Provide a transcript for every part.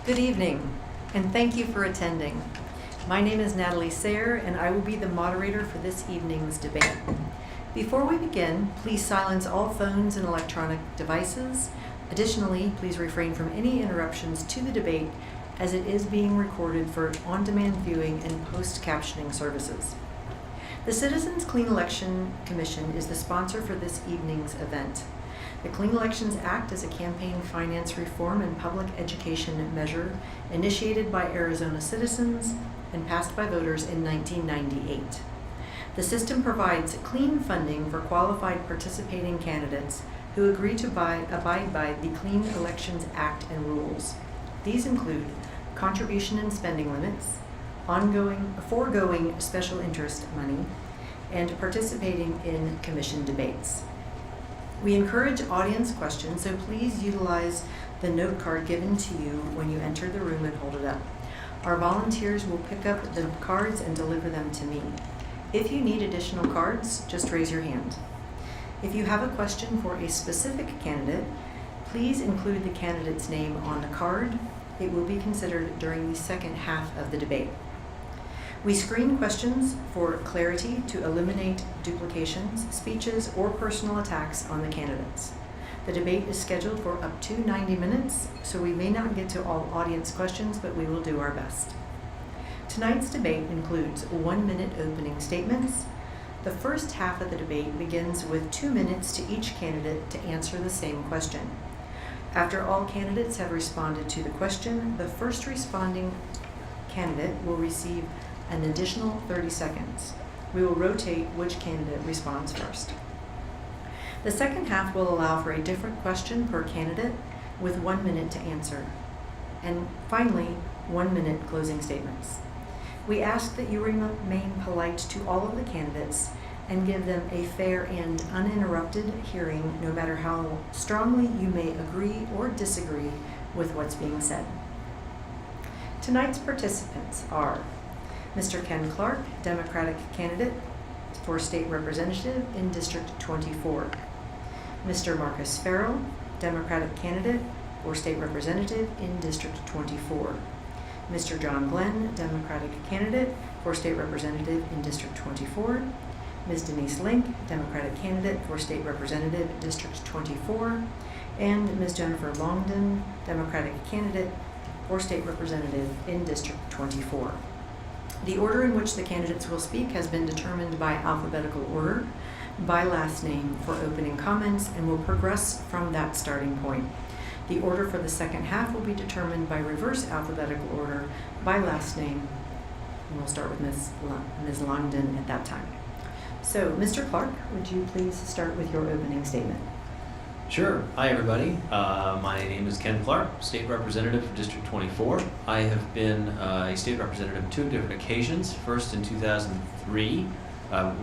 Good evening, and thank you for attending. My name is Natalie Sayre, and I will be the moderator for this evening's debate. Before we begin, please silence all phones and electronic devices. Additionally, please refrain from any interruptions to the debate as it is being recorded for on-demand viewing and post-captioning services. The Citizens Clean Election Commission is the sponsor for this evening's event. The Clean Elections Act is a campaign finance reform and public education measure initiated by Arizona citizens and passed by voters in 1998. The system provides clean funding for qualified participating candidates who agree to abide by the Clean Elections Act and rules. These include contribution and spending limits, foregoing special interest money, and participating in commission debates. We encourage audience questions, so please utilize the note card given to you when you enter the room and hold it up. Our volunteers will pick up the cards and deliver them to me. If you need additional cards, just raise your hand. If you have a question for a specific candidate, please include the candidate's name on the card. It will be considered during the second half of the debate. We screen questions for clarity to eliminate duplications, speeches, or personal attacks on the candidates. The debate is scheduled for up to 90 minutes, so we may not get to all audience questions, but we will do our best. Tonight's debate includes 1-minute opening statements. The first half of the debate begins with 2 minutes to each candidate to answer the same question. After all candidates have responded to the question, the first responding candidate will receive an additional 30 seconds. We will rotate which candidate responds first. The second half will allow for a different question per candidate with 1 minute to answer. And finally, 1 minute closing statements. We ask that you remain polite to all of the candidates and give them a fair and uninterrupted hearing, no matter how strongly you may agree or disagree with what's being said. Tonight's participants are Mr. Ken Clark, Democratic candidate for State Representative in District 24. Mr. Marcus Farrell, Democratic candidate for State Representative in District 24. Mr. John Glenn, Democratic candidate for State Representative in District 24. Ms. Denise Link, Democratic candidate for State Representative, District 24. And Ms. Jennifer Longden, Democratic candidate for State Representative in District 24. The order in which the candidates will speak has been determined by alphabetical order, by last name for opening comments, and will progress from that starting point. The order for the second half will be determined by reverse alphabetical order, by last name, and we'll start with Ms. Longden at that time. So, Mr. Clark, would you please start with your opening statement? Sure. Hi, everybody. My name is Ken Clark, State Representative for District 24. I have been a State Representative on 2 different occasions, first in 2003, but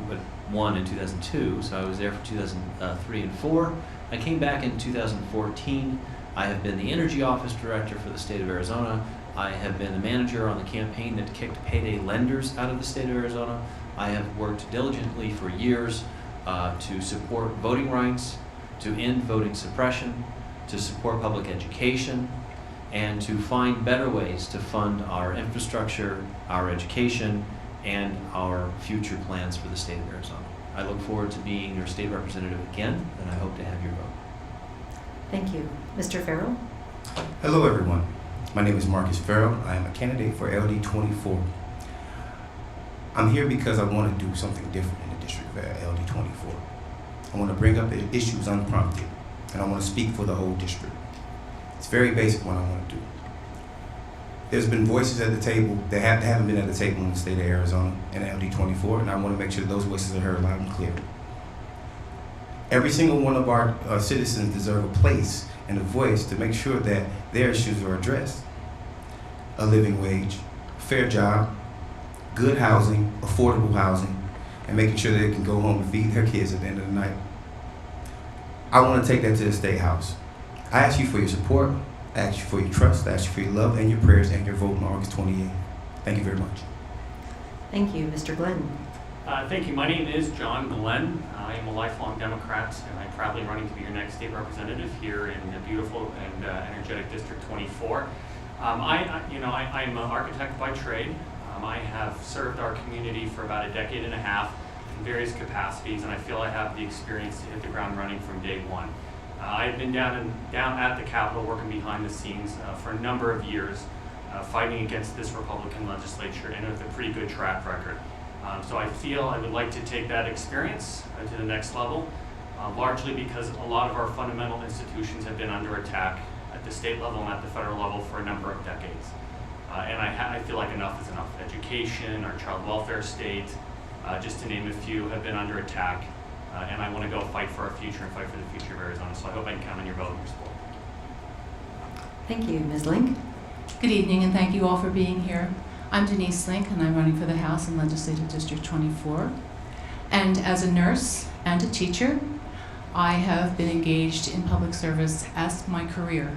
one in 2002, so I was there for 2003 and 4. I came back in 2014. I have been the Energy Office Director for the state of Arizona. I have been the manager on the campaign that kicked payday lenders out of the state of Arizona. I have worked diligently for years to support voting rights, to end voting suppression, to support public education, and to find better ways to fund our infrastructure, our education, and our future plans for the state of Arizona. I look forward to being your state representative again, and I hope to have your vote. Thank you. Mr. Farrell? Hello, everyone. My name is Marcus Farrell. I am a candidate for LD 24. I'm here because I want to do something different in the district of LD 24. I want to bring up issues unprompted, and I want to speak for the whole district. It's very basic what I want to do. There's been voices at the table that haven't been at the table in the state of Arizona and LD 24, and I want to make sure those voices are heard loud and clear. Every single one of our citizens deserve a place and a voice to make sure that their issues are addressed. A living wage, fair job, good housing, affordable housing, and making sure they can go home and feed their kids at the end of the night. I want to take that to the State House. I ask you for your support, I ask you for your trust, I ask you for your love and your prayers and your vote on August 28th. Thank you very much. Thank you. Mr. Glenn? Thank you. My name is John Glenn. I am a lifelong Democrat, and I'm proudly running to be your next state representative here in the beautiful and energetic District 24. I'm an architect by trade. I have served our community for about a decade and a half in various capacities, and I feel I have the experience to hit the ground running from day one. I've been down at the Capitol working behind the scenes for a number of years, fighting against this Republican legislature, and with a pretty good track record. So I feel I would like to take that experience to the next level, largely because a lot of our fundamental institutions have been under attack at the state level and at the federal level for a number of decades. And I feel like enough is enough. Education, our child welfare state, just to name a few, have been under attack. And I want to go fight for our future and fight for the future of Arizona. So I hope I can count on your vote and your support. Thank you. Ms. Link? Good evening, and thank you all for being here. I'm Denise Link, and I'm running for the House in Legislative District 24. And as a nurse and a teacher, I have been engaged in public service as my career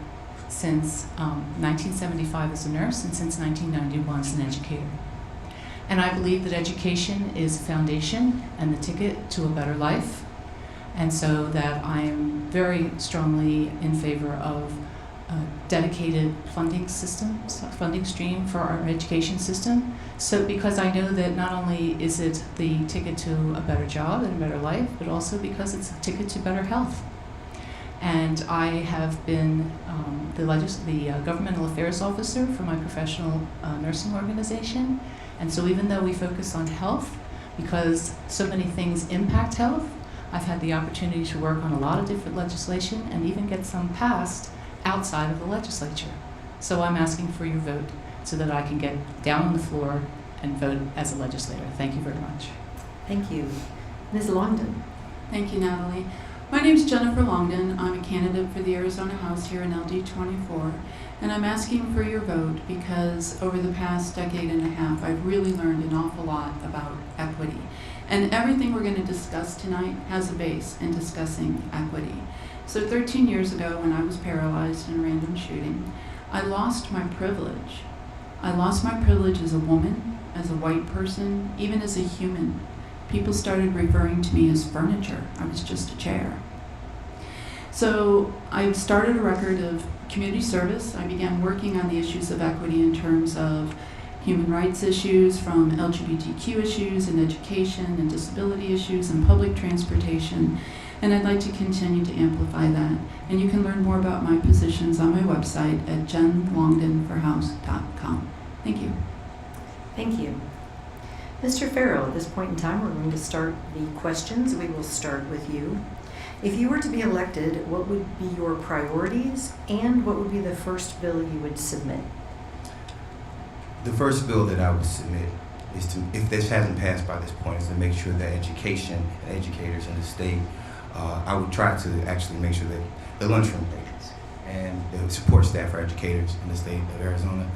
since 1975 as a nurse and since 1991 as an educator. And I believe that education is a foundation and the ticket to a better life. And so that I am very strongly in favor of a dedicated funding stream for our education system. So because I know that not only is it the ticket to a better job and a better life, but also because it's a ticket to better health. And I have been the governmental affairs officer for my professional nursing organization. And so even though we focus on health, because so many things impact health, I've had the opportunity to work on a lot of different legislation and even get some passed outside of the legislature. So I'm asking for your vote so that I can get down on the floor and vote as a legislator. Thank you very much. Thank you. Ms. Longden? Thank you, Natalie. My name is Jennifer Longden. I'm a candidate for the Arizona House here in LD 24, and I'm asking for your vote because over the past decade and a half, I've really learned an awful lot about equity. And everything we're going to discuss tonight has a base in discussing equity. So 13 years ago, when I was paralyzed in a random shooting, I lost my privilege. I lost my privilege as a woman, as a white person, even as a human. People started referring to me as furniture. I was just a chair. So I started a record of community service. I began working on the issues of equity in terms of human rights issues, from LGBTQ issues and education and disability issues and public transportation. And I'd like to continue to amplify that. And you can learn more about my positions on my website at jenlongdenforhouse.com. Thank you. Thank you. Mr. Farrell, at this point in time, we're going to start the questions. We will start with you. If you were to be elected, what would be your priorities and what would be the first bill you would submit? The first bill that I would submit is to, if this hasn't passed by this point, is to make sure that education and educators in the state, I would try to actually make sure that the lunchroom ladies and the support staff for educators in the state of Arizona,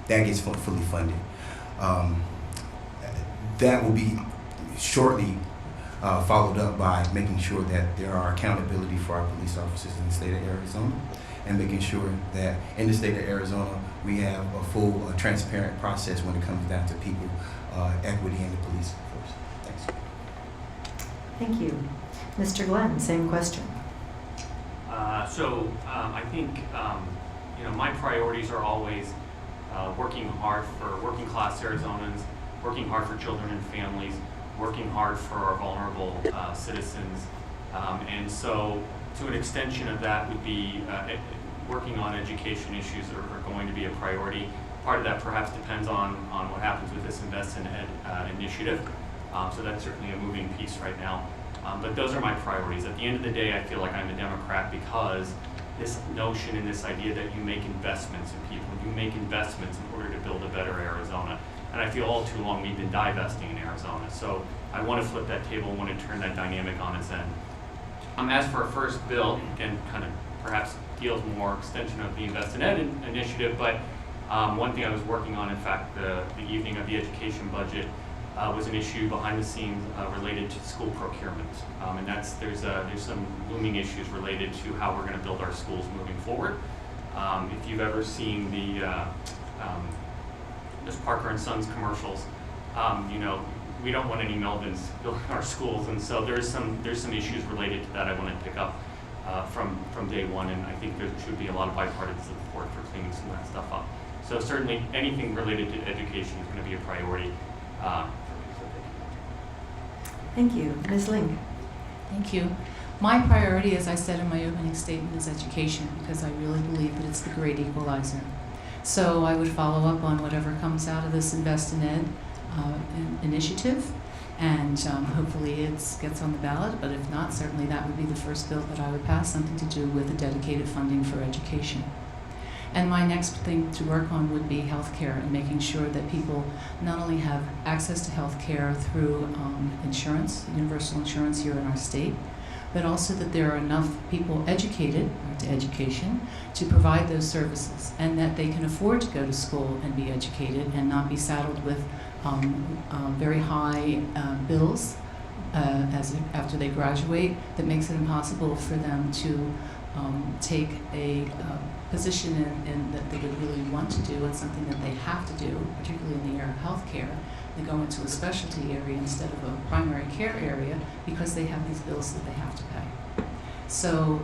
that gets fully funded. That will be shortly followed up by making sure that there are accountability for our police officers in the state of Arizona, and making sure that in the state of Arizona we have a full, transparent process when it comes down to people, equity in the police force. Thanks. Thank you. Mr. Glenn, same question. I think my priorities are always working hard for working class Arizonans, working hard for children and families, working hard for our vulnerable citizens. And so to an extension of that would be working on education issues that are going to be a priority. Part of that perhaps depends on what happens with this Invest in Ed initiative. So that's certainly a moving piece right now. But those are my priorities. At the end of the day, I feel like I'm a Democrat because this notion and this idea that you make investments in people, you make investments in order to build a better Arizona. And I feel all too long we've been divesting in Arizona. So I want to flip that table, I want to turn that dynamic on its end. As for our first bill, again, kind of perhaps deals more extension of the Invest in Ed initiative, but one thing I was working on, in fact, the evening of the education budget, was an issue behind the scenes related to school procurement. And there's some looming issues related to how we're going to build our schools moving forward. If you've ever seen the Parker and Sons commercials, we don't want any Melvins building our schools, and so there's some issues related to that I want to pick up. from day one, and I think there should be a lot of bipartisan support for cleaning some of that stuff up. So certainly anything related to education is going to be a priority for me. Thank you. Ms. Link. Thank you. My priority, as I said in my opening statement, is education, because I really believe that it's the great equalizer. So I would follow up on whatever comes out of this Invest in Ed initiative, and hopefully it gets on the ballot, but if not, certainly that would be the first bill that I would pass, something to do with the dedicated funding for education. And my next thing to work on would be healthcare, and making sure that people not only have access to healthcare through insurance, universal insurance here in our state, but also that there are enough people educated, or to education, to provide those services, and that they can afford to go to school and be educated and not be saddled with very high bills after they graduate, that makes it impossible for them to take a position in that they would really want to do, and something that they have to do, particularly in the area of healthcare. They go into a specialty area instead of a primary care area because they have these bills that they have to pay. So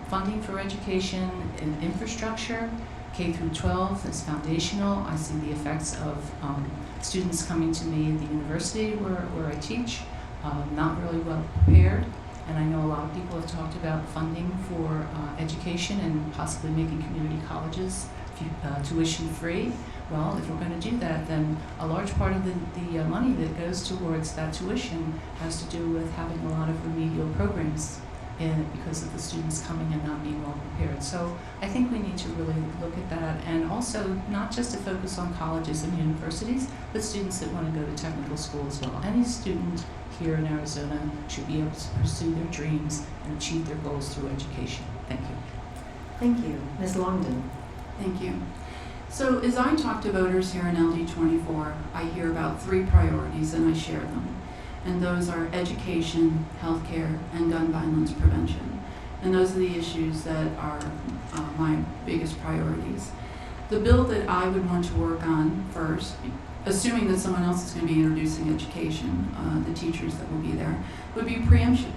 funding for education and infrastructure, K through 12 is foundational. I see the effects of students coming to me at the university where I teach, not really well prepared. And I know a lot of people have talked about funding for education and possibly making community colleges tuition free. Well, if we're going to do that, then a large part of the money that goes towards that tuition has to do with having a lot of remedial programs because of the students coming and not being well prepared. So I think we need to really look at that, and also not just to focus on colleges and universities, but students that want to go to technical school as well. Any student here in Arizona should be able to pursue their dreams and achieve their goals through education. Thank you. Thank you. Ms. Longden. Thank you. So as I talk to voters here in LD24, I hear about 3 priorities and I share them. And those are education, healthcare, and gun violence prevention. And those are the issues that are my biggest priorities. The bill that I would want to work on first, assuming that someone else is going to be introducing education, the teachers that will be there, would be preemption.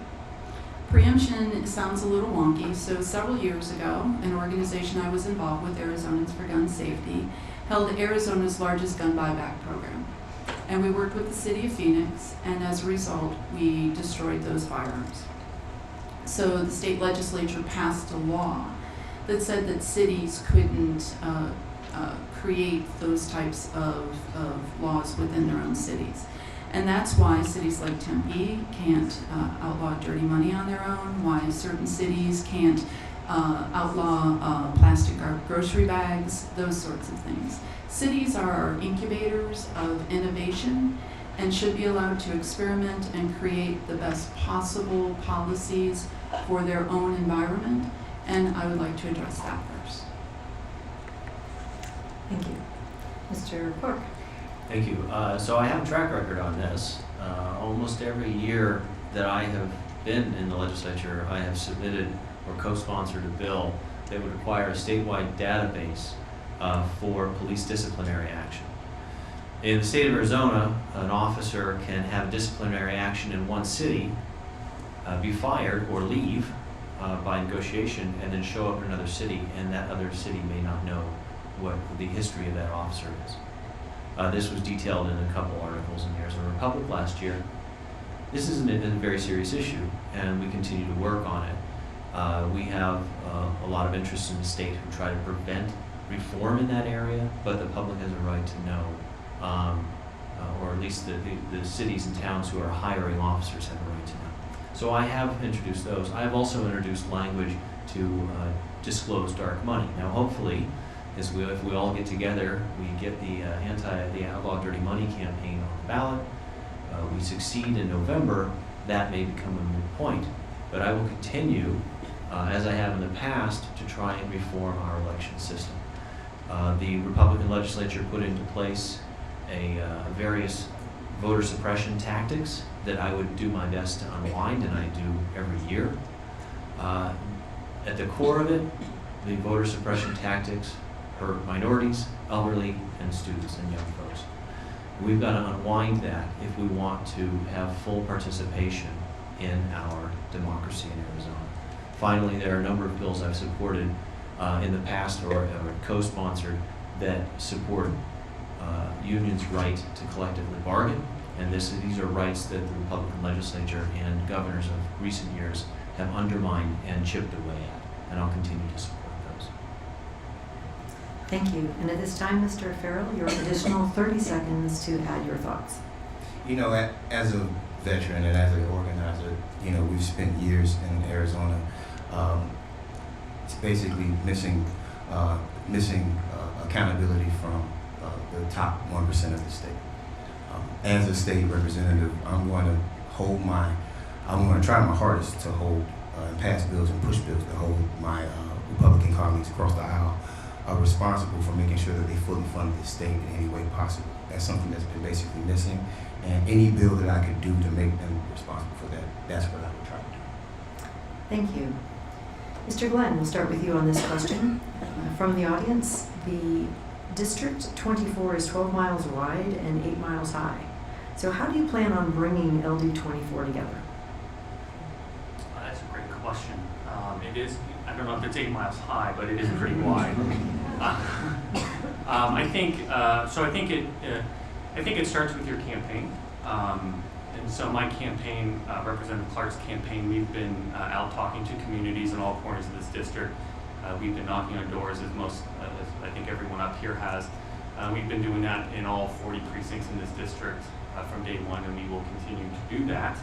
Preemption sounds a little wonky, so several years ago, an organization I was involved with, Arizonans for Gun Safety, held Arizona's largest gun buyback program. And we worked with the city of Phoenix, and as a result, we destroyed those firearms. So the state legislature passed a law that said that cities couldn't create those types of laws within their own cities. And that's why cities like Tempe can't outlaw dirty money on their own, why certain cities can't outlaw plastic grocery bags, those sorts of things. Cities are incubators of innovation and should be allowed to experiment and create the best possible policies for their own environment, and I would like to address that first. Thank you. Mr. Clark. Thank you. So I have a track record on this. Almost every year that I have been in the legislature, I have submitted or co-sponsored a bill that would require a statewide database for police disciplinary action. In the state of Arizona, an officer can have disciplinary action in one city, be fired or leave by negotiation, and then show up in another city, and that other city may not know what the history of that officer is. This was detailed in a couple articles in the Arizona Republic last year. This is a very serious issue, and we continue to work on it. We have a lot of interest in the state who try to prevent reform in that area, but the public has a right to know, or at least the cities and towns who are hiring officers have a right to know. So I have introduced those. I have also introduced language to disclose dark money. Now hopefully, if we all get together, we get the Outlaw Dirty Money campaign on the ballot, we succeed in November, that may become a moot point. But I will continue, as I have in the past, to try and reform our election system. The Republican legislature put into place various voter suppression tactics that I would do my best to unwind, and I do every year. At the core of it, the voter suppression tactics hurt minorities, elderly, and students and young folks. We've got to unwind that if we want to have full participation in our democracy in Arizona. Finally, there are a number of bills I've supported in the past or co-sponsored that support unions' right to collectively bargain. And these are rights that the Republican legislature and governors of recent years have undermined and chipped away at. And I'll continue to support those. Thank you. And at this time, Mr. Farrell, your additional 30 seconds to add your thoughts. You know, as a veteran and as an organizer, you know, we've spent years in Arizona. It's basically missing accountability from the top 1% of the state. As a state representative, I'm going to try my hardest to hold and pass bills and push bills to hold my Republican colleagues across the aisle responsible for making sure that they fully fund the state in any way possible. That's something that's been basically missing, and any bill that I could do to make them responsible for that, that's what I would try to do. Thank you. Mr. Glenn, we'll start with you on this question. From the audience, the District 24 is 12 miles wide and 8 miles high. So how do you plan on bringing LD 24 together? That's a great question. It is, I don't know if it's 8 miles high, but it is pretty wide. I think it starts with your campaign. And so my campaign, Representative Clark's campaign, we've been out talking to communities in all corners of this district. We've been knocking on doors, as I think everyone up here has. We've been doing that in all 40 precincts in this district from day one, and we will continue to do that.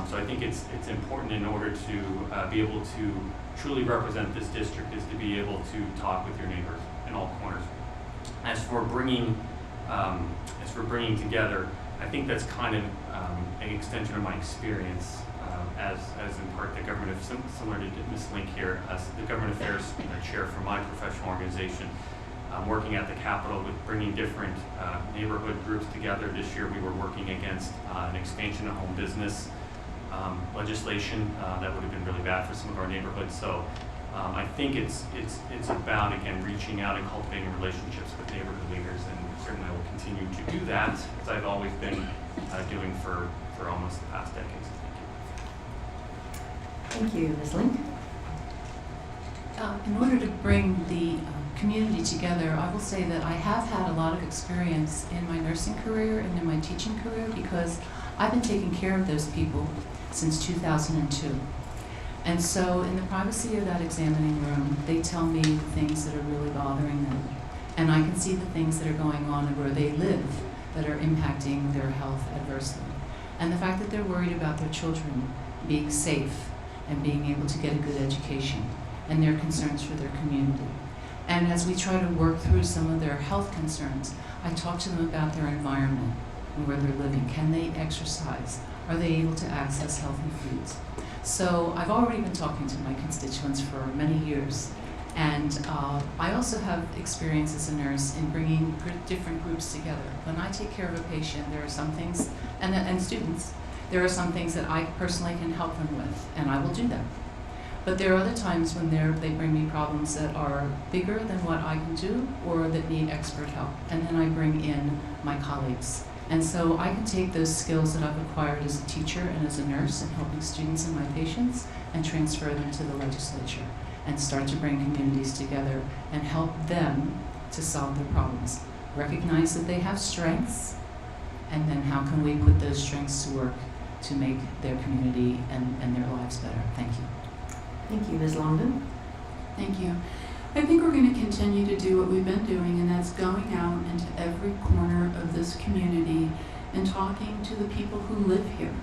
So I think it's important, in order to be able to truly represent this district, is to be able to talk with your neighbors in all corners. As for bringing together, I think that's kind of an extension of my experience as in part the government, similar to Ms. Link here, as the government affairs chair for my professional organization, working at the Capitol with bringing different neighborhood groups together. This year we were working against an expansion of home business legislation that would have been really bad for some of our neighborhoods. So I think it's about, again, reaching out and cultivating relationships with neighborhood leaders, and certainly I will continue to do that, as I've always been doing for almost the past decades. Thank you. Ms. Link? In order to bring the community together, I will say that I have had a lot of experience in my nursing career and in my teaching career, because I've been taking care of those people since 2002. And so in the privacy of that examining room, they tell me the things that are really bothering them. And I can see the things that are going on where they live that are impacting their health adversely. And the fact that they're worried about their children being safe and being able to get a good education, and their concerns for their community. And as we try to work through some of their health concerns, I talk to them about their environment and where they're living. Can they exercise? Are they able to access healthy foods? So I've already been talking to my constituents for many years. And I also have experience as a nurse in bringing different groups together. When I take care of a patient, there are some things, and students, there are some things that I personally can help them with, and I will do that. But there are other times when they bring me problems that are bigger than what I can do, or that need expert help. And then I bring in my colleagues. And so I can take those skills that I've acquired as a teacher and as a nurse in helping students and my patients and transfer them to the legislature and start to bring communities together and help them to solve their problems. Recognize that they have strengths, and then how can we put those strengths to work to make their community and their lives better. Thank you. Thank you. Ms. Longden? Thank you. I think we're going to continue to do what we've been doing, and that's going out into every corner of this community and talking to the people who live here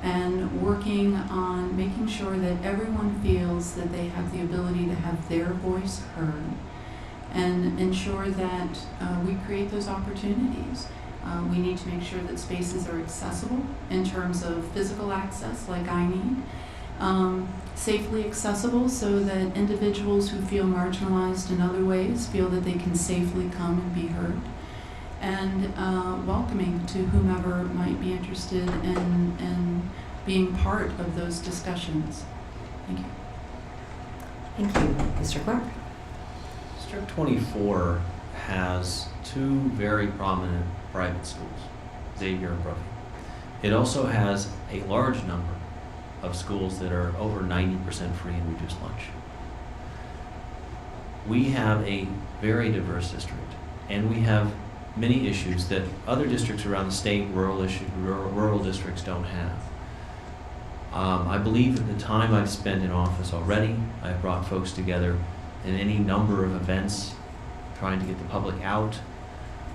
and working on making sure that everyone feels that they have the ability to have their voice heard, and ensure that we create those opportunities. We need to make sure that spaces are accessible in terms of physical access, like I need, safely accessible so that individuals who feel marginalized in other ways feel that they can safely come and be heard, and welcoming to whomever might be interested in being part of those discussions. Thank you. Thank you. Mr. Clark? District 24 has two very prominent private schools, Xavier and Brookings. It also has a large number of schools that are over 90% free and reduced lunch. We have a very diverse district, and we have many issues that other districts around the state, rural districts don't have. I believe at the time I've spent in office already, I've brought folks together in any number of events, trying to get the public out.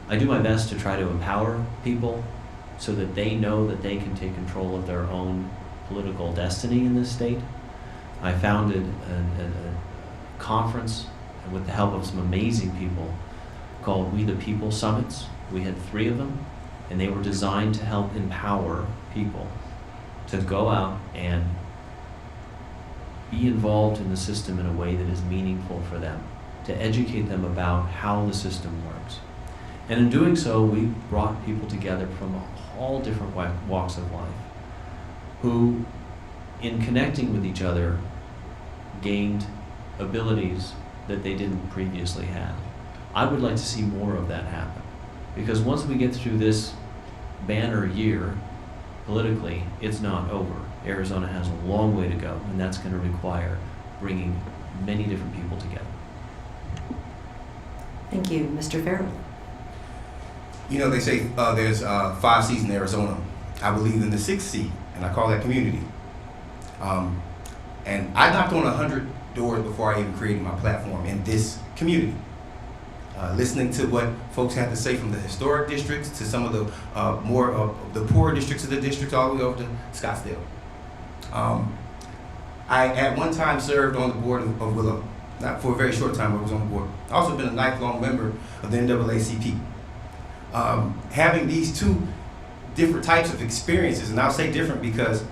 I do my best to try to empower people so that they know that they can take control of their own political destiny in this state. I founded a conference with the help of some amazing people called We the People Summits. We had 3 of them, and they were designed to help empower people to go out and be involved in the system in a way that is meaningful for them, to educate them about how the system works. And in doing so, we brought people together from all different walks of life, who, in connecting with each other, gained abilities that they didn't previously have. I would like to see more of that happen, because once we get through this banner year, politically, it's not over. Arizona has a long way to go, and that's going to require bringing many different people together. Thank you. Mr. Farrell. You know, they say there's 5 seeds in Arizona. I believe in the 6th seed, and I call that community. And I knocked on 100 doors before I even created my platform in this community. Listening to what folks had to say from the historic districts to some of the more of the poorer districts of the district, all the way over to Scottsdale. I at one time served on the board of Willow. Not for a very short time, but I was on the board. I've also been a lifelong member of the NAACP. Having these 2 different types of experiences, and I'll say different because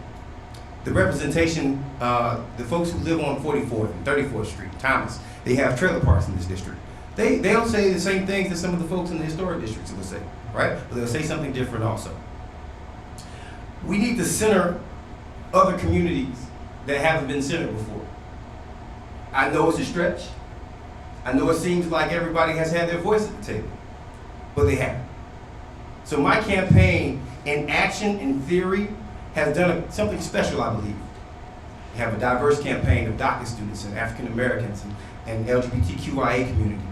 the representation, the folks who live on 44th and 34th Street, Thomas, they have trailer parks in this district. They don't say the same things that some of the folks in the historic districts will say, right? But they'll say something different also. We need to center other communities that haven't been centered before. I know it's a stretch. I know it seems like everybody has had their voice at the table, but they haven't. So my campaign, in action, in theory, has done something special, I believe. We have a diverse campaign of DACA students and African Americans and LGBTQIA community.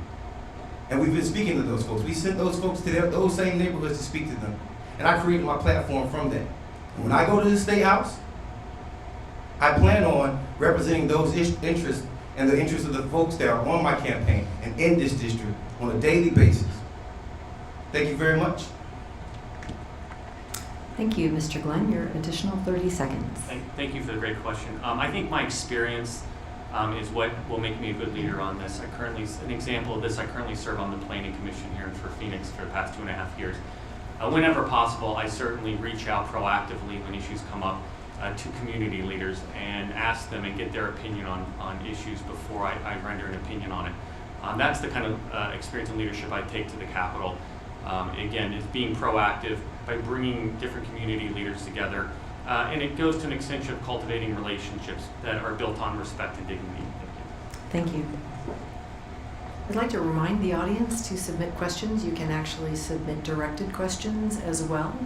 And we've been speaking to those folks. We sent those folks to those same neighborhoods to speak to them. And I created my platform from that. And when I go to the State House, I plan on representing those interests and the interests of the folks that are on my campaign and in this district on a daily basis. Thank you very much. Thank you, Mr. Glenn. Your additional 30 seconds. Thank you for the great question. I think my experience is what will make me a good leader on this. An example of this, I currently serve on the Planning Commission here for Phoenix for the past 2.5 years. Whenever possible, I certainly reach out proactively when issues come up to community leaders and ask them and get their opinion on issues before I render an opinion on it. That's the kind of experience and leadership I take to the Capitol. Again, it's being proactive by bringing different community leaders together. And it goes to an extension of cultivating relationships that are built on respect and dignity. Thank you. I'd like to remind the audience to submit questions. You can actually submit directed questions as well,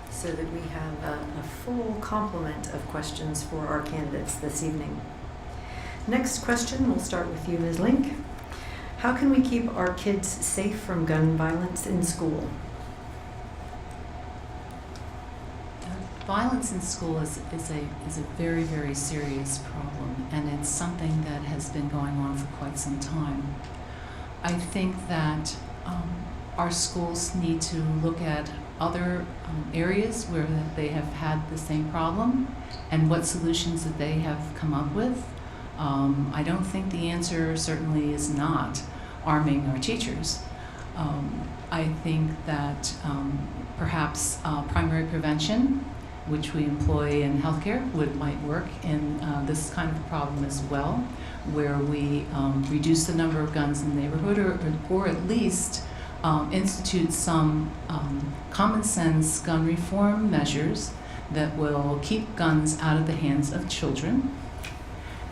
so that we have a full complement of questions for our candidates this evening. Next question, we'll start with you, Ms. Link. How can we keep our kids safe from gun violence in school? Violence in school is a very, very serious problem, and it's something that has been going on for quite some time. I think that our schools need to look at other areas where they have had the same problem and what solutions that they have come up with. I don't think the answer certainly is not arming our teachers. I think that perhaps primary prevention, which we employ in healthcare, might work in this kind of problem as well, where we reduce the number of guns in the neighborhood, or at least institute some common sense gun reform measures that will keep guns out of the hands of children.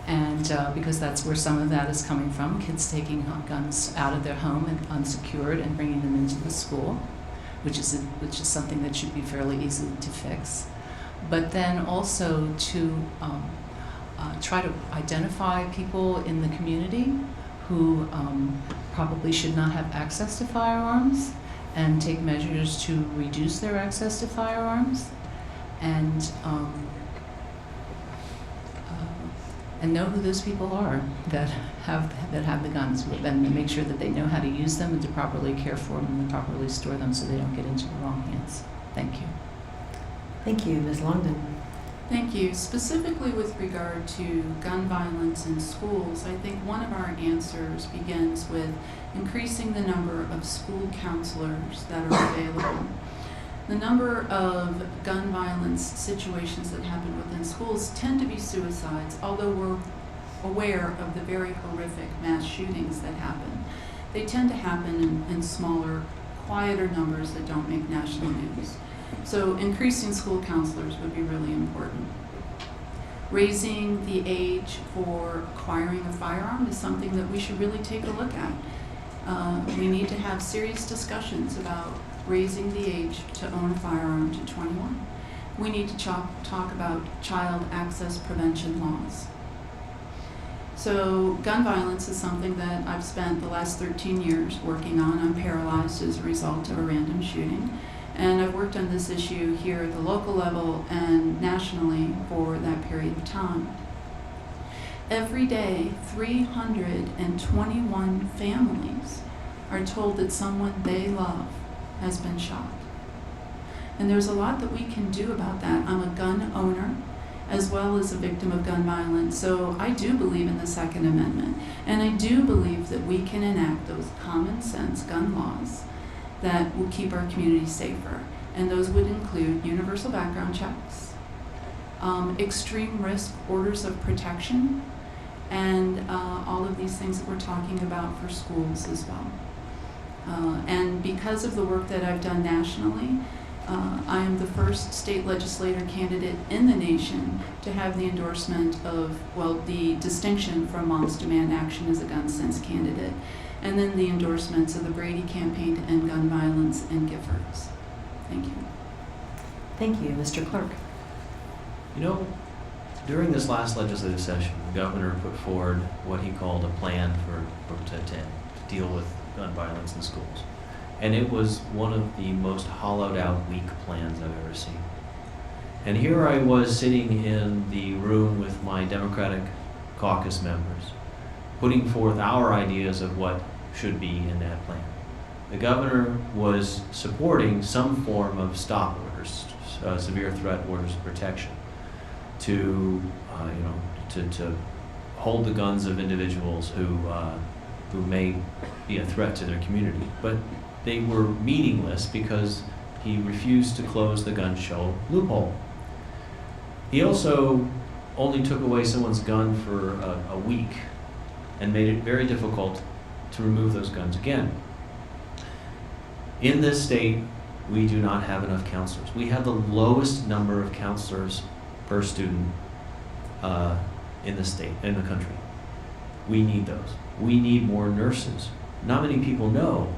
And because that's where some of that is coming from, kids taking guns out of their home and unsecured and bringing them into the school, which is something that should be fairly easy to fix. but then also to try to identify people in the community who probably should not have access to firearms and take measures to reduce their access to firearms, and know who those people are that have the guns, and make sure that they know how to use them and to properly care for them and to properly store them so they don't get into the wrong hands. Thank you. Thank you, Ms. Longden. Thank you. Specifically with regard to gun violence in schools, I think one of our answers begins with increasing the number of school counselors that are available. The number of gun violence situations that happen within schools tend to be suicides, although we're aware of the very horrific mass shootings that happen. They tend to happen in smaller, quieter numbers that don't make national news. So increasing school counselors would be really important. Raising the age for acquiring a firearm is something that we should really take a look at. We need to have serious discussions about raising the age to own a firearm to 21. We need to talk about child access prevention laws. So gun violence is something that I've spent the last 13 years working on. I'm paralyzed as a result of a random shooting. And I've worked on this issue here at the local level and nationally for that period of time. Every day, 321 families are told that someone they love has been shot. And there's a lot that we can do about that. I'm a gun owner as well as a victim of gun violence, so I do believe in the Second Amendment. And I do believe that we can enact those common sense gun laws that will keep our community safer. And those would include universal background checks, extreme risk orders of protection, and all of these things that we're talking about for schools as well. And because of the work that I've done nationally, I am the first state legislator candidate in the nation to have the endorsement of, well, the distinction from Moms Demand Action as a gun sense candidate, and then the endorsements of the Brady Campaign to End Gun Violence and Giffords. Thank you. Thank you, Mr. Clark. You know, during this last legislative session, the governor put forward what he called a plan to deal with gun violence in schools. And it was one of the most hollowed out, weak plans I've ever seen. And here I was sitting in the room with my Democratic caucus members, putting forth our ideas of what should be in that plan. The governor was supporting some form of stop orders, severe threat orders of protection, to hold the guns of individuals who may be a threat to their community. But they were meaningless because he refused to close the gun show loophole. He also only took away someone's gun for a week and made it very difficult to remove those guns again. In this state, we do not have enough counselors. We have the lowest number of counselors per student in the state, in the country. We need those. We need more nurses. Not many people know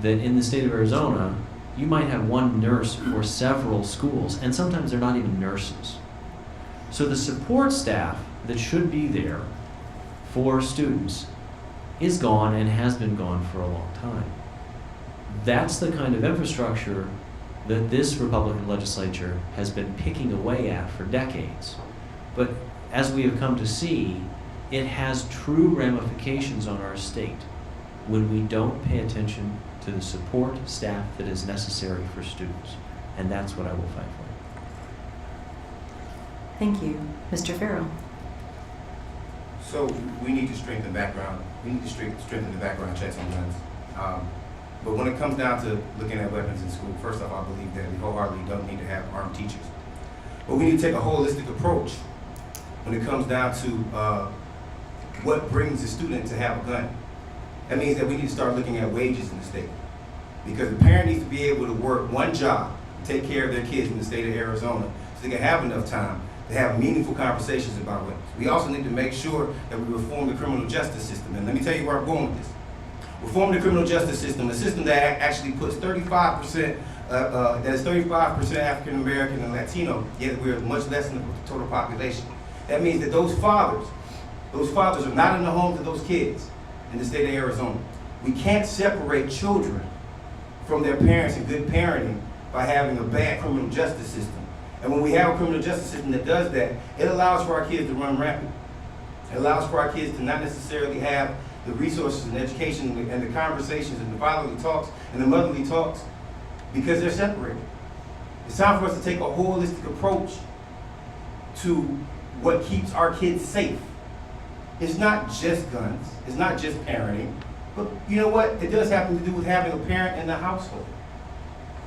that in the state of Arizona, you might have one nurse for several schools, and sometimes they're not even nurses. So the support staff that should be there for students is gone and has been gone for a long time. That's the kind of infrastructure that this Republican legislature has been picking away at for decades. But as we have come to see, it has true ramifications on our state when we don't pay attention to the support staff that is necessary for students. And that's what I will fight for. Thank you. Mr. Farrell. So we need to strengthen background. We need to strengthen the background checks on guns. But when it comes down to looking at weapons in school, first off, I believe that we wholeheartedly don't need to have armed teachers. But we need to take a holistic approach when it comes down to what brings a student to have a gun. That means that we need to start looking at wages in the state. Because the parent needs to be able to work one job and take care of their kids in the state of Arizona so they can have enough time to have meaningful conversations about weapons. We also need to make sure that we reform the criminal justice system. And let me tell you where I'm going with this. Reform the criminal justice system, a system that actually puts 35% that is 35% African American and Latino, yet we're much less than the total population. That means that those fathers are not in the homes of those kids in the state of Arizona. We can't separate children from their parents in good parenting by having a bad criminal justice system. And when we have a criminal justice system that does that, it allows for our kids to run rampant. It allows for our kids to not necessarily have the resources and education and the conversations and the fatherly talks and the motherly talks because they're separated. It's time for us to take a holistic approach to what keeps our kids safe. It's not just guns, it's not just parenting, but you know what? It does have to do with having a parent in the household.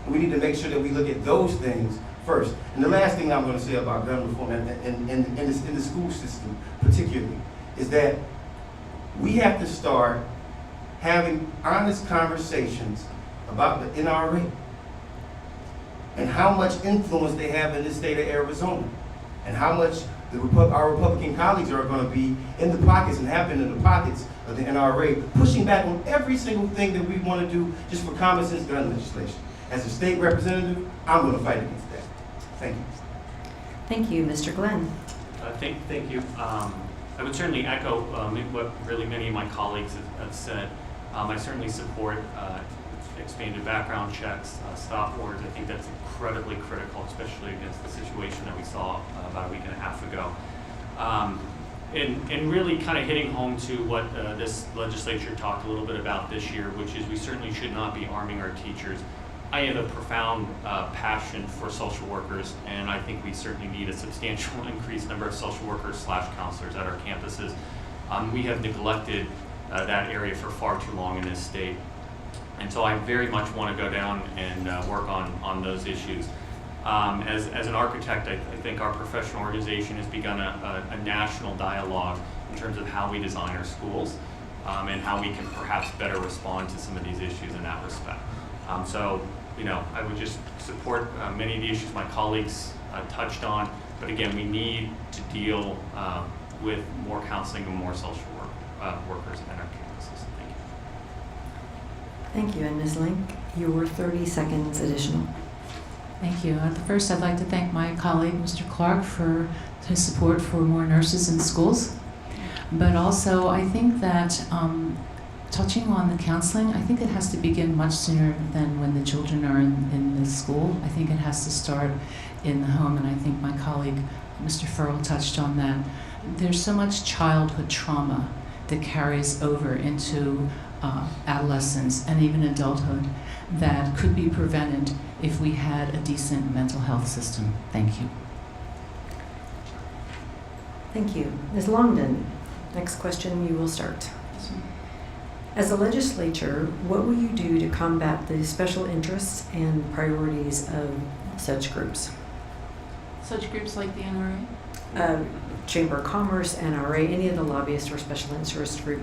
And we need to make sure that we look at those things first. And the last thing I'm going to say about gun reform in the school system particularly is that we have to start having honest conversations about the NRA and how much influence they have in the state of Arizona and how much our Republican colleagues are going to be in the pockets and have been in the pockets of the NRA, pushing back on every single thing that we want to do just for common sense gun legislation. As a state representative, I'm going to fight against that. Thank you. Thank you, Mr. Glenn. Thank you. I would certainly echo what really many of my colleagues have said. I certainly support expanded background checks, stop orders. I think that's incredibly critical, especially against the situation that we saw about a week and a half ago. And really kind of hitting home to what this legislature talked a little bit about this year, which is we certainly should not be arming our teachers. I have a profound passion for social workers, and I think we certainly need a substantial increased number of social workers / counselors at our campuses. We have neglected that area for far too long in this state. And so I very much want to go down and work on those issues. As an architect, I think our professional organization has begun a national dialogue in terms of how we design our schools and how we can perhaps better respond to some of these issues in that respect. So, I would just support many of the issues my colleagues touched on, but again, we need to deal with more counseling and more social workers in our campuses. Thank you. Thank you, and Ms. Link, your 30 seconds additional. Thank you. First, I'd like to thank my colleague, Mr. Clark, for his support for more nurses in schools. But also, I think that touching on the counseling, I think it has to begin much sooner than when the children are in the school. I think it has to start in the home, and I think my colleague, Mr. Farrell, touched on that. There's so much childhood trauma that carries over into adolescence and even adulthood that could be prevented if we had a decent mental health system. Thank you. Thank you. Ms. Longden, next question, you will start. As a legislature, what will you do to combat the special interests and priorities of such groups? Such groups like the NRA? Chamber of Commerce, NRA, any of the lobbyist or special interest group?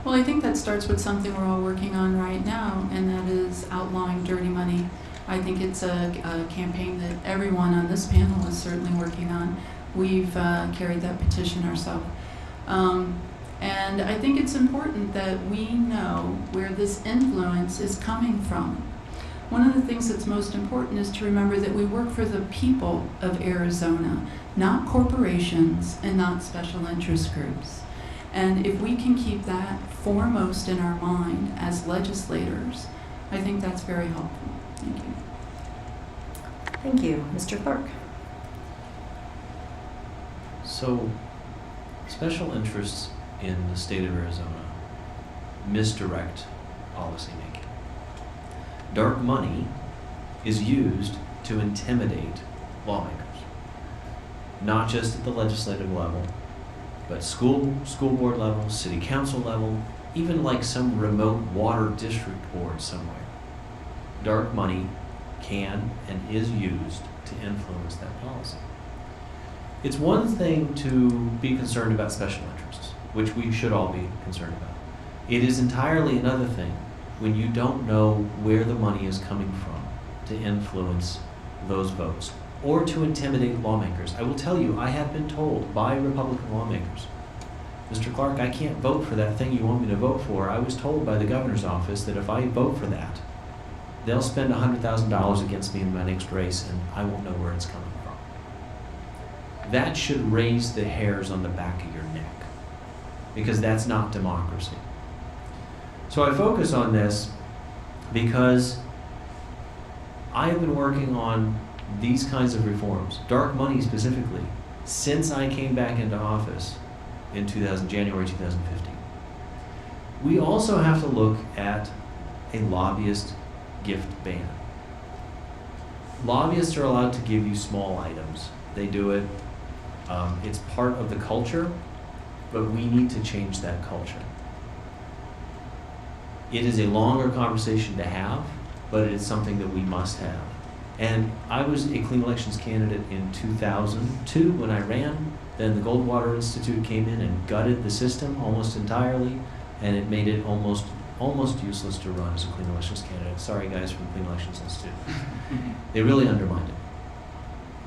Well, I think that starts with something we're all working on right now, and that is outlawing dirty money. I think it's a campaign that everyone on this panel is certainly working on. We've carried that petition ourselves. And I think it's important that we know where this influence is coming from. One of the things that's most important is to remember that we work for the people of Arizona, not corporations and not special interest groups. And if we can keep that foremost in our mind as legislators, I think that's very helpful. Thank you. Thank you. Mr. Clark. So, special interests in the state of Arizona misdirect policymaking. Dark money is used to intimidate lawmakers, not just at the legislative level, but school board level, city council level, even like some remote water district board somewhere. Dark money can and is used to influence that policy. It's one thing to be concerned about special interests, which we should all be concerned about. It is entirely another thing when you don't know where the money is coming from to influence those votes or to intimidate lawmakers. I will tell you, I have been told by Republican lawmakers, Mr. Clark, I can't vote for that thing you want me to vote for. I was told by the governor's office that if I vote for that, they'll spend $100,000 against me in my next race, and I won't know where it's coming from. That should raise the hairs on the back of your neck, because that's not democracy. So I focus on this because I have been working on these kinds of reforms, dark money specifically, since I came back into office in January 2015. We also have to look at a lobbyist gift ban. Lobbyists are allowed to give you small items. They do it. It's part of the culture, but we need to change that culture. It is a longer conversation to have, but it is something that we must have. And I was a Clean Elections candidate in 2002 when I ran. Then the Goldwater Institute came in and gutted the system almost entirely, and it made it almost useless to run as a Clean Elections candidate. Sorry guys from Clean Elections Institute. They really undermined it.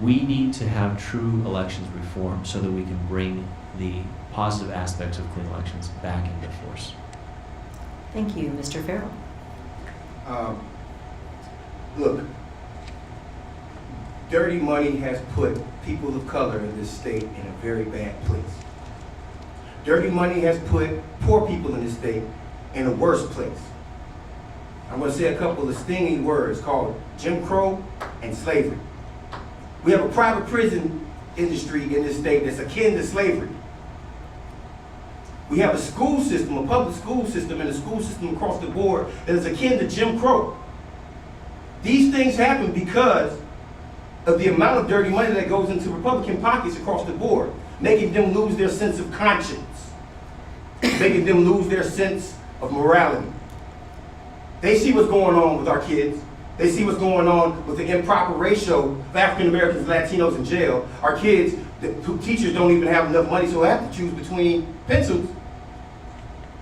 We need to have true elections reform so that we can bring the positive aspects of clean elections back into force. Thank you, Mr. Farrell. Look, dirty money has put people of color in this state in a very bad place. Dirty money has put poor people in this state in a worse place. I'm going to say a couple of stinging words called Jim Crow and slavery. We have a private prison industry in this state that's akin to slavery. We have a school system, a public school system, and a school system across the board that is akin to Jim Crow. These things happen because of the amount of dirty money that goes into Republican pockets across the board, making them lose their sense of conscience, making them lose their sense of morality. They see what's going on with our kids. They see what's going on with the improper ratio of African Americans and Latinos in jail. Our kids, teachers don't even have enough money, so they have to choose between pencils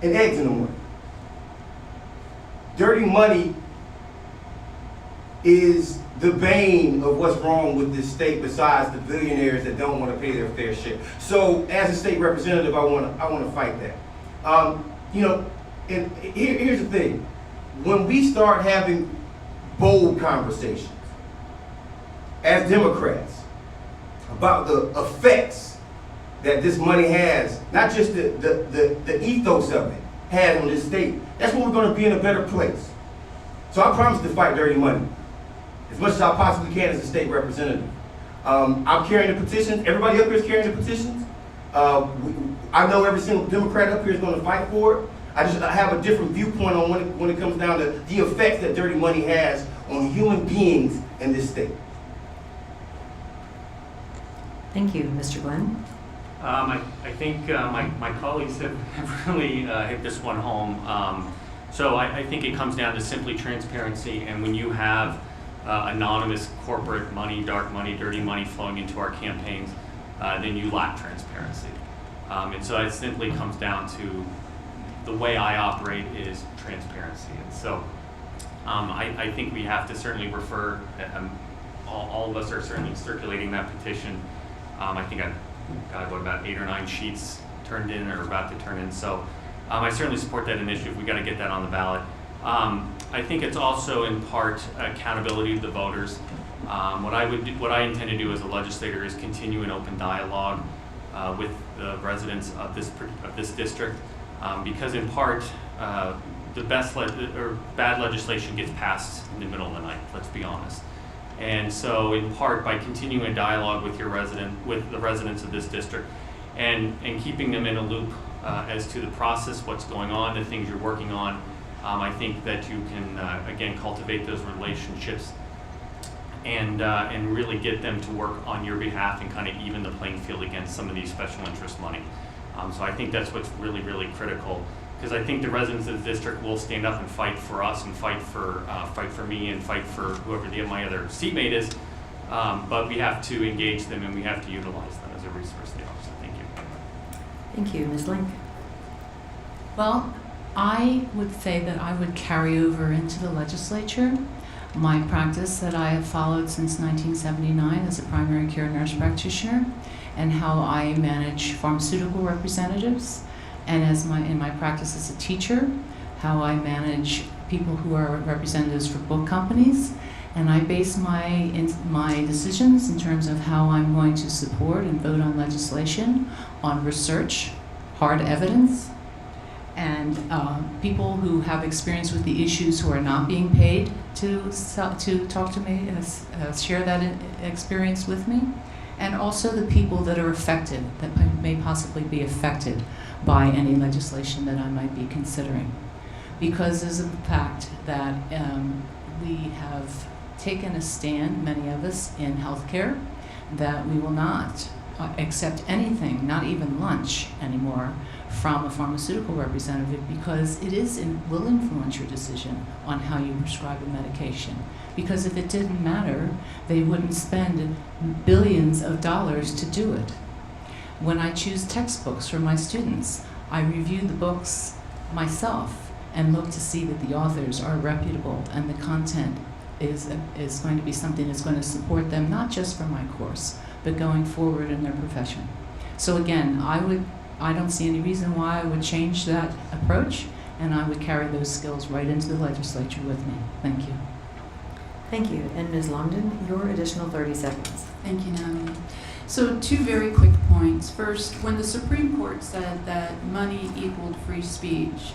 and eggs in the morning. Dirty money is the bane of what's wrong with this state, besides the billionaires that don't want to pay their fair share. So, as a state representative, I want to fight that. And here's the thing: when we start having bold conversations as Democrats about the effects that this money has, not just the ethos of it has on this state, that's when we're going to be in a better place. So I promise to fight dirty money as much as I possibly can as a state representative. I'm carrying the petitions. Everybody up here is carrying the petitions. I know every single Democrat up here is going to fight for it. I have a different viewpoint on when it comes down to the effects that dirty money has on human beings in this state. Thank you, Mr. Glenn. I think my colleagues have really hit this one home. So I think it comes down to simply transparency, and when you have anonymous corporate money, dark money, dirty money flowing into our campaigns, then you lack transparency. And so it simply comes down to the way I operate is transparency. And so I think we have to certainly refer, all of us are certainly circulating that petition. I think I've got about 8 or 9 sheets turned in or about to turn in. So I certainly support that initiative. We got to get that on the ballot. I think it's also in part accountability to the voters. What I intend to do as a legislator is continue an open dialogue with the residents of this district, because in part the bad legislation gets passed in the middle of the night. Let's be honest. And so, in part, by continuing a dialogue with with the residents of this district, and keeping them in a loop as to the process, what's going on, the things you're working on, I think that you can again cultivate those relationships and really get them to work on your behalf and kind of even the playing field against some of these special interest money. So I think that's what's really, really critical, because I think the residents of the district will stand up and fight for us and fight for me and fight for whoever my other seatmate is. But we have to engage them and we have to utilize them as a resource they are. So thank you. Thank you, Ms. Link. Well, I would say that I would carry over into the legislature my practice that I have followed since 1979 as a primary care nurse practitioner, and how I manage pharmaceutical representatives, and in my practice as a teacher, how I manage people who are representatives for book companies, and I base my decisions in terms of how I'm going to support and vote on legislation on research, hard evidence, and people who have experience with the issues who are not being paid to talk to me, share that experience with me, and also the people that are affected, that may possibly be affected by any legislation that I might be considering. Because there's a fact that we have taken a stand, many of us, in healthcare, that we will not accept anything, not even lunch anymore, from a pharmaceutical representative, because will influence your decision on how you prescribe a medication. Because if it didn't matter, they wouldn't spend billions of dollars to do it. When I choose textbooks for my students, I review the books myself and look to see that the authors are reputable and the content is going to be something that's going to support them, not just for my course, but going forward in their profession. So again, I don't see any reason why I would change that approach, and I would carry those skills right into the legislature with me. Thank you. Thank you. And Ms. Longden, your additional 30 seconds. Thank you, Natalie. So 2 very quick points. First, when the Supreme Court said that money equaled free speech,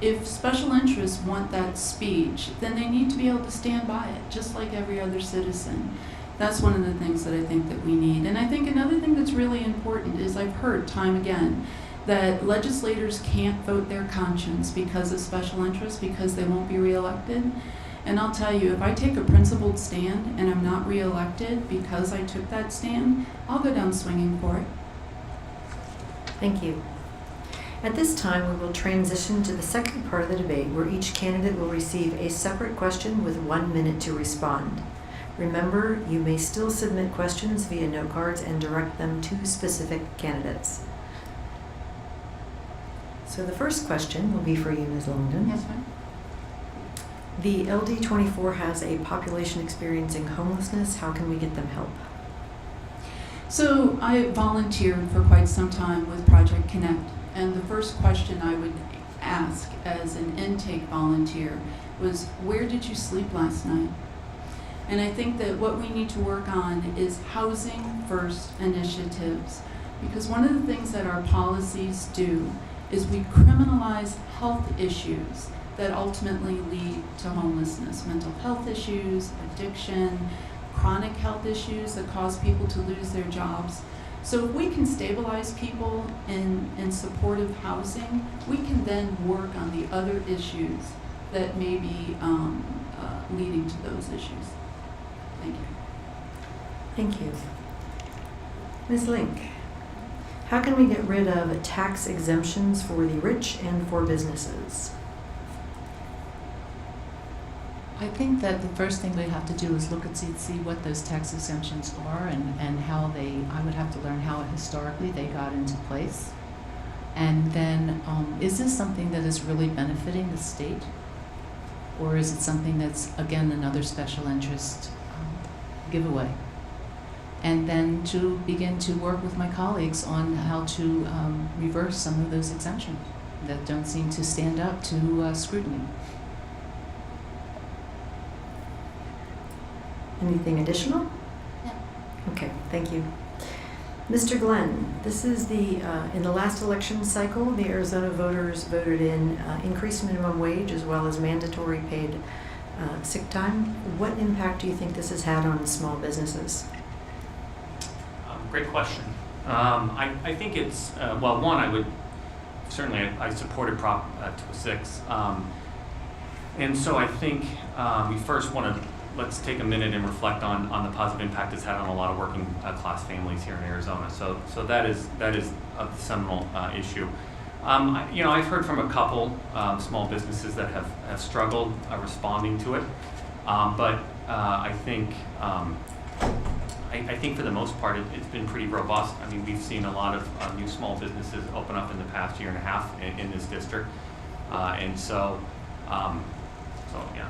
if special interests want that speech, then they need to be able to stand by it, just like every other citizen. That's one of the things that I think that we need. And I think another thing that's really important is I've heard time again that legislators can't vote their conscience because of special interests, because they won't be reelected. And I'll tell you, if I take a principled stand and I'm not reelected because I took that stand, I'll go down swinging for it. Thank you. At this time, we will transition to the second part of the debate, where each candidate will receive a separate question with 1 minute to respond. Remember, you may still submit questions via note cards and direct them to specific candidates. So the first question will be for you, Ms. Longden. Yes, ma'am. The LD24 has a population experiencing homelessness. How can we get them help? So I volunteered for quite some time with Project Connect, and the first question I would ask as an intake volunteer was, where did you sleep last night? And I think that what we need to work on is housing first initiatives, because one of the things that our policies do is we criminalize health issues that ultimately lead to homelessness, mental health issues, addiction, chronic health issues that cause people to lose their jobs. So if we can stabilize people in supportive housing, we can then work on the other issues that may be leading to those issues. Thank you. Thank you. Ms. Link, how can we get rid of tax exemptions for the rich and for businesses? I think that the first thing we have to do is look and see what those tax exemptions are and how I would have to learn how historically they got into place. And then, is this something that is really benefiting the state? Or is it something that's, again, another special interest giveaway? And then to begin to work with my colleagues on how to reverse some of those exemptions that don't seem to stand up to scrutiny. Anything additional? No. Okay, thank you. Mr. Glenn, this is in the last election cycle, the Arizona voters voted in increased minimum wage as well as mandatory paid sick time. What impact do you think this has had on small businesses? Great question. I think it's, well, one, I supported Prop 206. And so I think we first want to, let's take a minute and reflect on the positive impact it's had on a lot of working class families here in Arizona. So that is a seminal issue. I've heard from a couple small businesses that have struggled responding to it, but I think for the most part it's been pretty robust. I mean, we've seen a lot of new small businesses open up in the past year and a half in this district, and so yeah.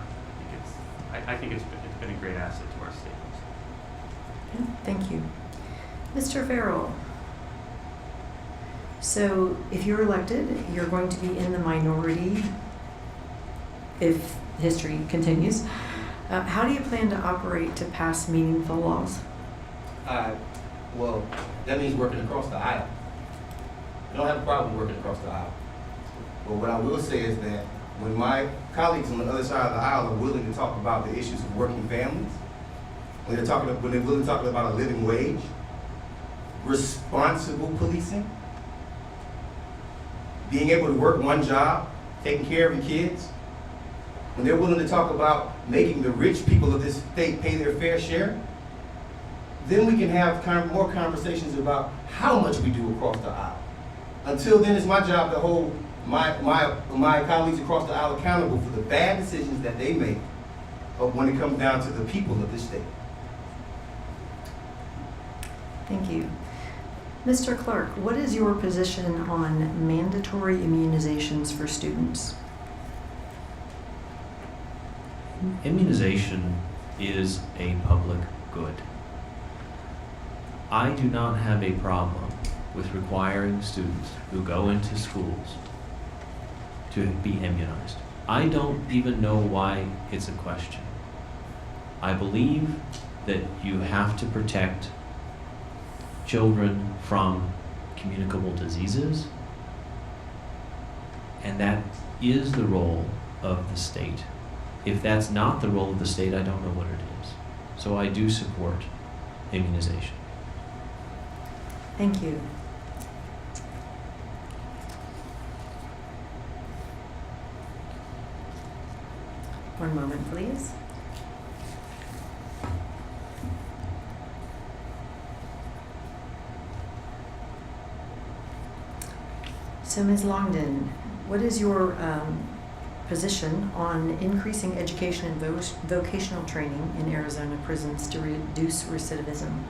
I think it's been a great asset to our state. Okay, thank you. Mr. Farrell, so if you're elected, you're going to be in the minority if history continues. How do you plan to operate to pass meaningful laws? Well, that means working across the aisle. I don't have a problem working across the aisle. But what I will say is that when my colleagues on the other side of the aisle are willing to talk about the issues of working families, when they're willing to talk about a living wage, responsible policing, being able to work one job, taking care of your kids, when they're willing to talk about making the rich people of this state pay their fair share, then we can have more conversations about how much we do across the aisle. Until then, it's my job to hold my colleagues across the aisle accountable for the bad decisions that they make when it comes down to the people of this state. Thank you. Mr. Clark, what is your position on mandatory immunizations for students? Immunization is a public good. I do not have a problem with requiring students who go into schools to be immunized. I don't even know why it's a question. I believe that you have to protect children from communicable diseases, and that is the role of the state. If that's not the role of the state, I don't know what it is. So I do support immunization. Thank you. One moment, please. So, Ms. Longden, what is your position on increasing education and vocational training in Arizona prisons to reduce recidivism?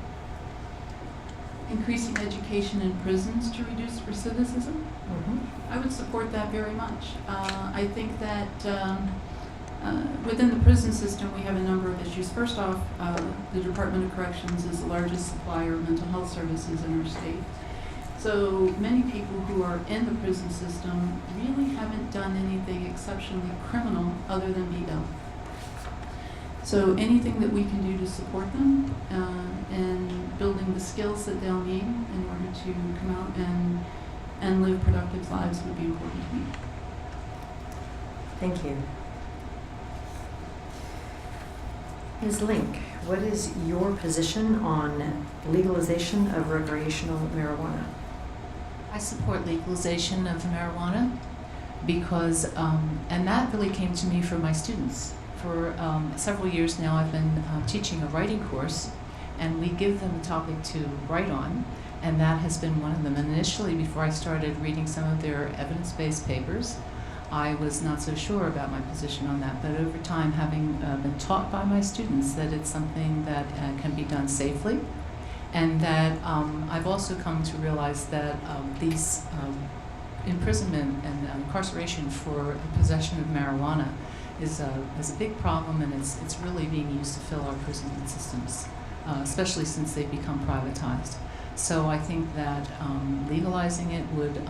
Increasing education in prisons to reduce recidivism? Mm-hmm. I would support that very much. I think that within the prison system, we have a number of issues. First off, the Department of Corrections is the largest supplier of mental health services in our state. So many people who are in the prison system really haven't done anything exceptionally criminal other than be ill. So anything that we can do to support them and building the skills that they'll need in order to come out and live productive lives would be important to me. Thank you. Ms. Link, what is your position on legalization of recreational marijuana? I support legalization of marijuana because, and that really came to me from my students. For several years now, I've been teaching a writing course, and we give them a topic to write on, and that has been one of them. And initially, before I started reading some of their evidence-based papers, I was not so sure about my position on that. But over time, having been taught by my students that it's something that can be done safely, and that I've also come to realize that these imprisonment and incarceration for possession of marijuana is a big problem, and it's really being used to fill our prison systems, especially since they've become privatized. So I think that legalizing it would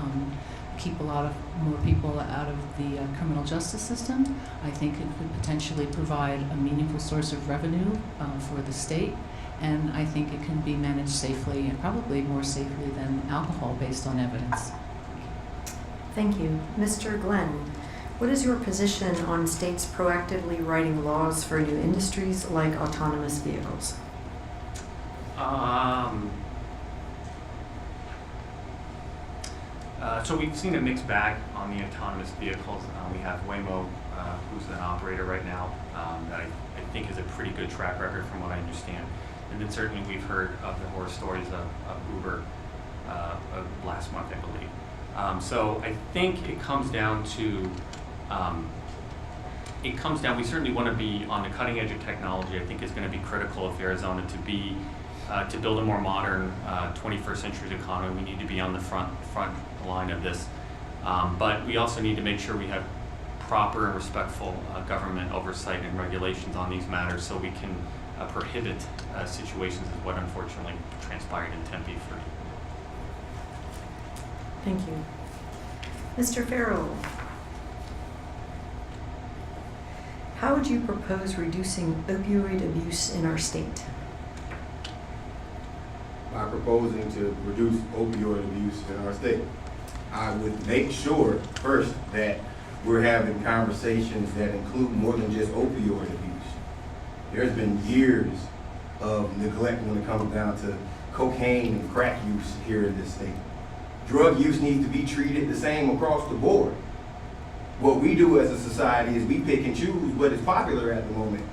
keep a lot of more people out of the criminal justice system. I think it could potentially provide a meaningful source of revenue for the state, and I think it can be managed safely, and probably more safely than alcohol based on evidence. Thank you. Mr. Glenn, what is your position on states proactively writing laws for new industries like autonomous vehicles? So we've seen a mixed bag on the autonomous vehicles. We have Waymo, who's an operator right now, that I think has a pretty good track record from what I understand. And then certainly we've heard of the horror stories of Uber last month, I believe. So I think it comes down to, we certainly want to be on the cutting edge of technology. I think is going to be critical if Arizona to build a more modern 21st century economy. We need to be on the front line of this. But we also need to make sure we have proper and respectful government oversight and regulations on these matters so we can prohibit situations as what unfortunately transpired in Tempe. Thank you. Mr. Farrell, How would you propose reducing opioid abuse in our state? By proposing to reduce opioid abuse in our state, I would make sure first that we're having conversations that include more than just opioid abuse. There's been years of neglect when it comes down to cocaine and crack use here in this state. Drug use needs to be treated the same across the board. What we do as a society is we pick and choose what is popular at the moment.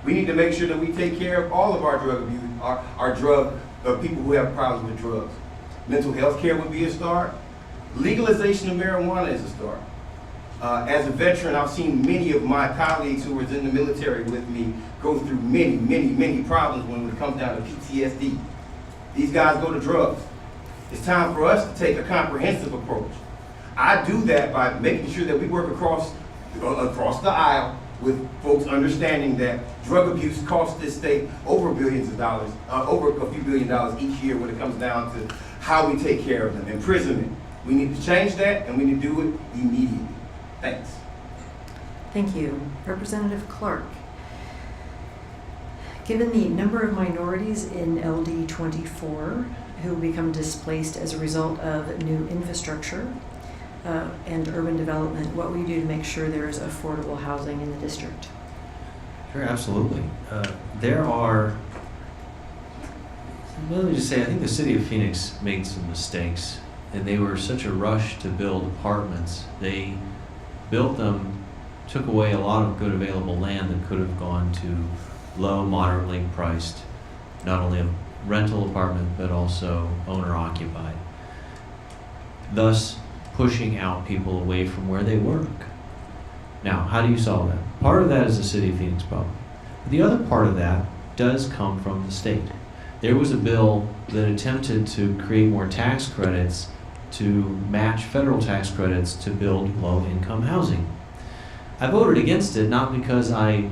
We need to make sure that we take care of all of our drug abuse, people who have problems with drugs. Mental health care would be a start. Legalization of marijuana is a start. As a veteran, I've seen many of my colleagues who were in the military with me go through many problems when it comes down to PTSD. These guys go to drugs. It's time for us to take a comprehensive approach. I do that by making sure that we work across the aisle with folks understanding that drug abuse costs this state over billions of dollars, over a few $1 billion each year when it comes down to how we take care of them. Imprisonment. We need to change that, and we need to do it immediately. Thanks. Thank you. Representative Clark. Given the number of minorities in LD 24 who become displaced as a result of new infrastructure and urban development, what will you do to make sure there is affordable housing in the district? Sure, absolutely. Let me just say, I think the city of Phoenix made some mistakes, and they were such a rush to build apartments. They built them, took away a lot of good available land that could have gone to low, moderately priced, not only a rental apartment, but also owner-occupied, thus pushing out people away from where they work. Now, how do you solve that? Part of that is the City of Phoenix problem. The other part of that does come from the state. There was a bill that attempted to create more tax credits to match federal tax credits to build low-income housing. I voted against it, not because I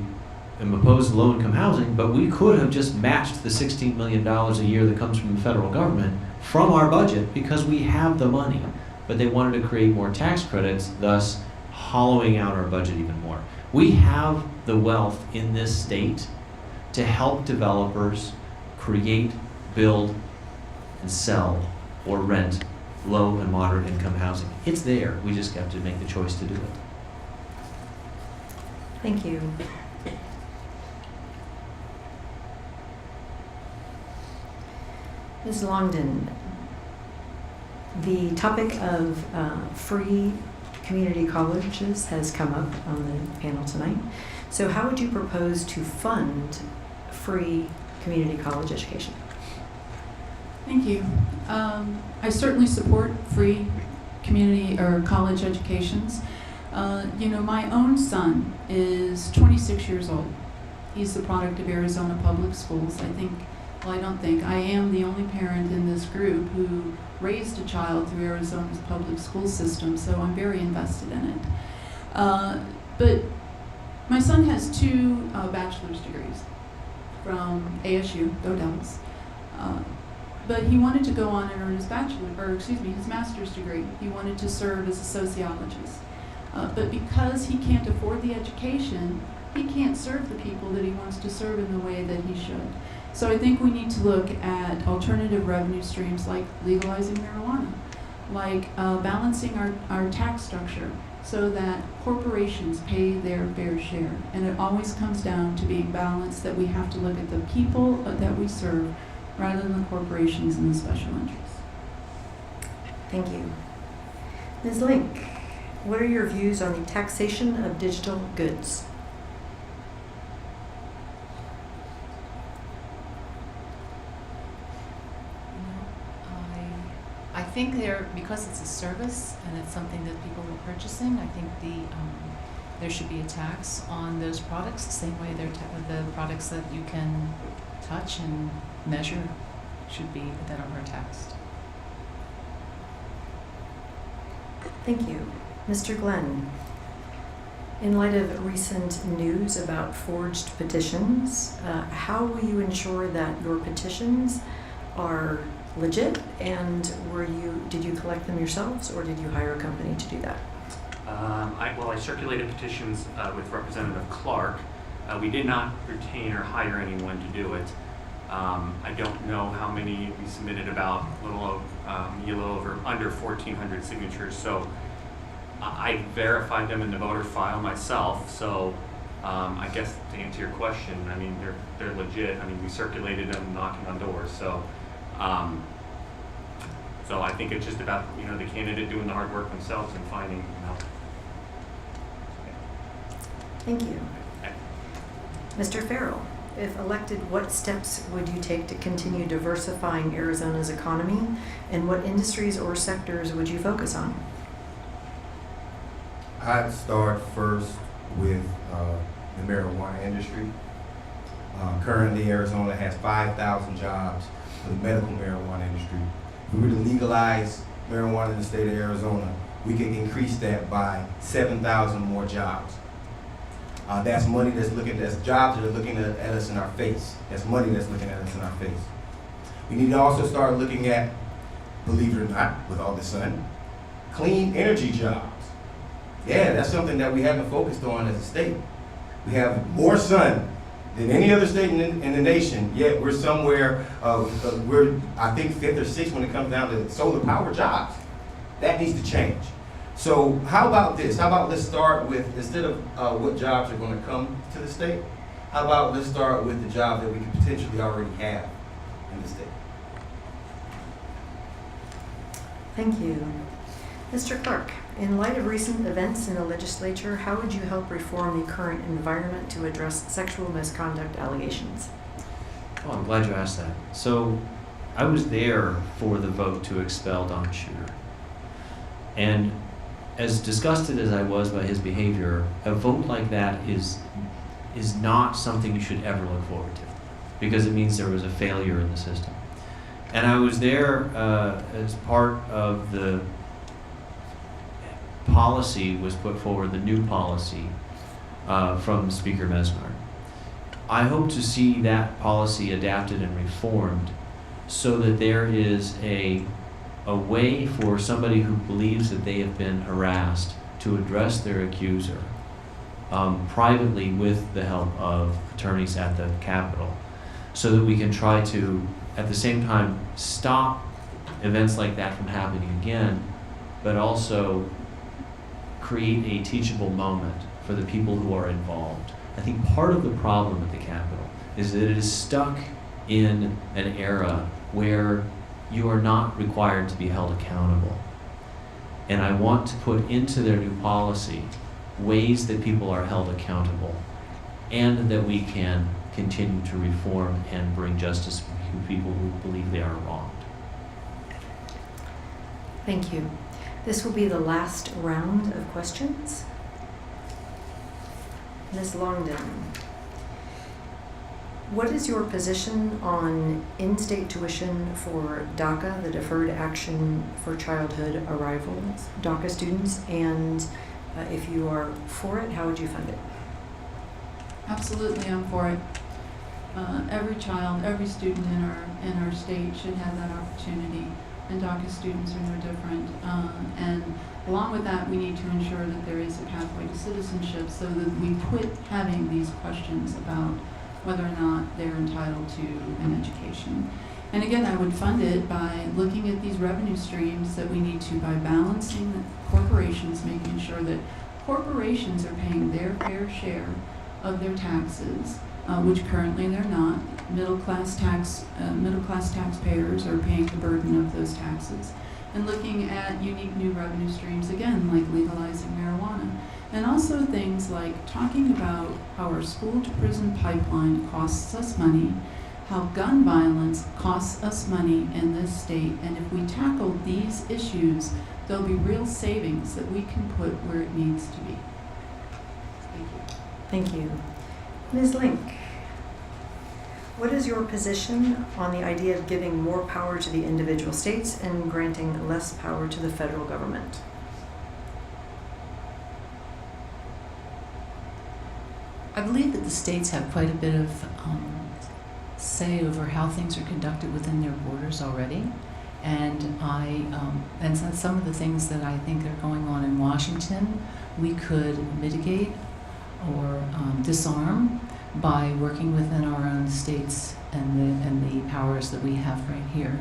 am opposed to low-income housing, but we could have just matched the $16 million a year that comes from the federal government from our budget because we have the money. But they wanted to create more tax credits, thus hollowing out our budget even more. We have the wealth in this state to help developers create, build, and sell or rent low and moderate income housing. It's there. We just have to make the choice to do it. Thank you. Ms. Longden, the topic of free community colleges has come up on the panel tonight. So how would you propose to fund free community college education? Thank you. I certainly support free community or college educations. My own son is 26 years old. He's the product of Arizona Public Schools. I am the only parent in this group who raised a child through Arizona's public school system, so I'm very invested in it. But my son has two bachelor's degrees from ASU, go Devils. But he wanted to go on and earn his his master's degree. He wanted to serve as a sociologist. But because he can't afford the education, he can't serve the people that he wants to serve in the way that he should. So I think we need to look at alternative revenue streams like legalizing marijuana, like balancing our tax structure so that corporations pay their fair share. And it always comes down to being balanced, that we have to look at the people that we serve rather than the corporations and the special interests. Thank you. Ms. Link, what are your views on the taxation of digital goods? I think because it's a service and it's something that people are purchasing, I think there should be a tax on those products the same way the products that you can touch and measure should be that are taxed. Thank you. Mr. Glenn, in light of recent news about forged petitions, how will you ensure that your petitions are legit, and did you collect them yourselves or did you hire a company to do that? I circulated petitions with Representative Clark. We did not retain or hire anyone to do it. I don't know how many we submitted, about under 1,400 signatures. So I verified them in the voter file myself. So I guess to answer your question, I mean, they're legit. I mean, we circulated them knocking on doors. So so I think it's just about, the candidate doing the hard work themselves and finding, Thank you. Mr. Farrell, if elected, what steps would you take to continue diversifying Arizona's economy, and what industries or sectors would you focus on? I'd start first with the marijuana industry. Currently, Arizona has 5,000 jobs for the medical marijuana industry. If we were to legalize marijuana in the state of Arizona, we could increase that by 7,000 more jobs. That's money that's jobs that are looking at us in our face. That's money that's looking at us in our face. We need to also start looking at, believe it or not, with all the sun, clean energy jobs. Yeah, that's something that we haven't focused on as a state. We have more sun than any other state in the nation, yet we're somewhere, we're, I think, 5th or 6th when it comes down to solar power jobs. That needs to change. So how about this? How about let's start with, instead of what jobs are going to come to the state, how about let's start with the job that we could potentially already have in the state? Thank you. Mr. Clark, in light of recent events in the legislature, how would you help reform the current environment to address sexual misconduct allegations? Oh, I'm glad you asked that. So I was there for the vote to expel Don Shooter. And as disgusted as I was by his behavior, a vote like that is not something you should ever look forward to, because it means there was a failure in the system. And I was there as part of the policy was put forward, the new policy from Speaker Mesnar. I hope to see that policy adapted and reformed so that there is a way for somebody who believes that they have been harassed to address their accuser privately with the help of attorneys at the Capitol, so that we can try to, at the same time, stop events like that from happening again, but also create a teachable moment for the people who are involved. I think part of the problem at the Capitol is that it is stuck in an era where you are not required to be held accountable. And I want to put into their new policy ways that people are held accountable and that we can continue to reform and bring justice to people who believe they are wronged. Thank you. This will be the last round of questions. Ms. Longden, what is your position on in-state tuition for DACA, the Deferred Action for Childhood Arrivals, DACA students, and if you are for it, how would you fund it? Absolutely, I'm for it. Every child, every student in our state should have that opportunity, and DACA students are no different. And along with that, we need to ensure that there is a pathway to citizenship so that we quit having these questions about whether or not they're entitled to an education. And again, I would fund it by looking at these revenue streams that we need to, by balancing corporations, making sure that corporations are paying their fair share of their taxes, which currently they're not. Middle class taxpayers are paying the burden of those taxes. And looking at unique new revenue streams, again, like legalizing marijuana. And also things like talking about how our school-to-prison pipeline costs us money, how gun violence costs us money in this state, and if we tackle these issues, there'll be real savings that we can put where it needs to be. Thank you. Thank you. Ms. Link, what is your position on the idea of giving more power to the individual states and granting less power to the federal government? I believe that the states have quite a bit of say over how things are conducted within their borders already. And and so some of the things that I think are going on in Washington, we could mitigate or disarm by working within our own states and the powers that we have right here.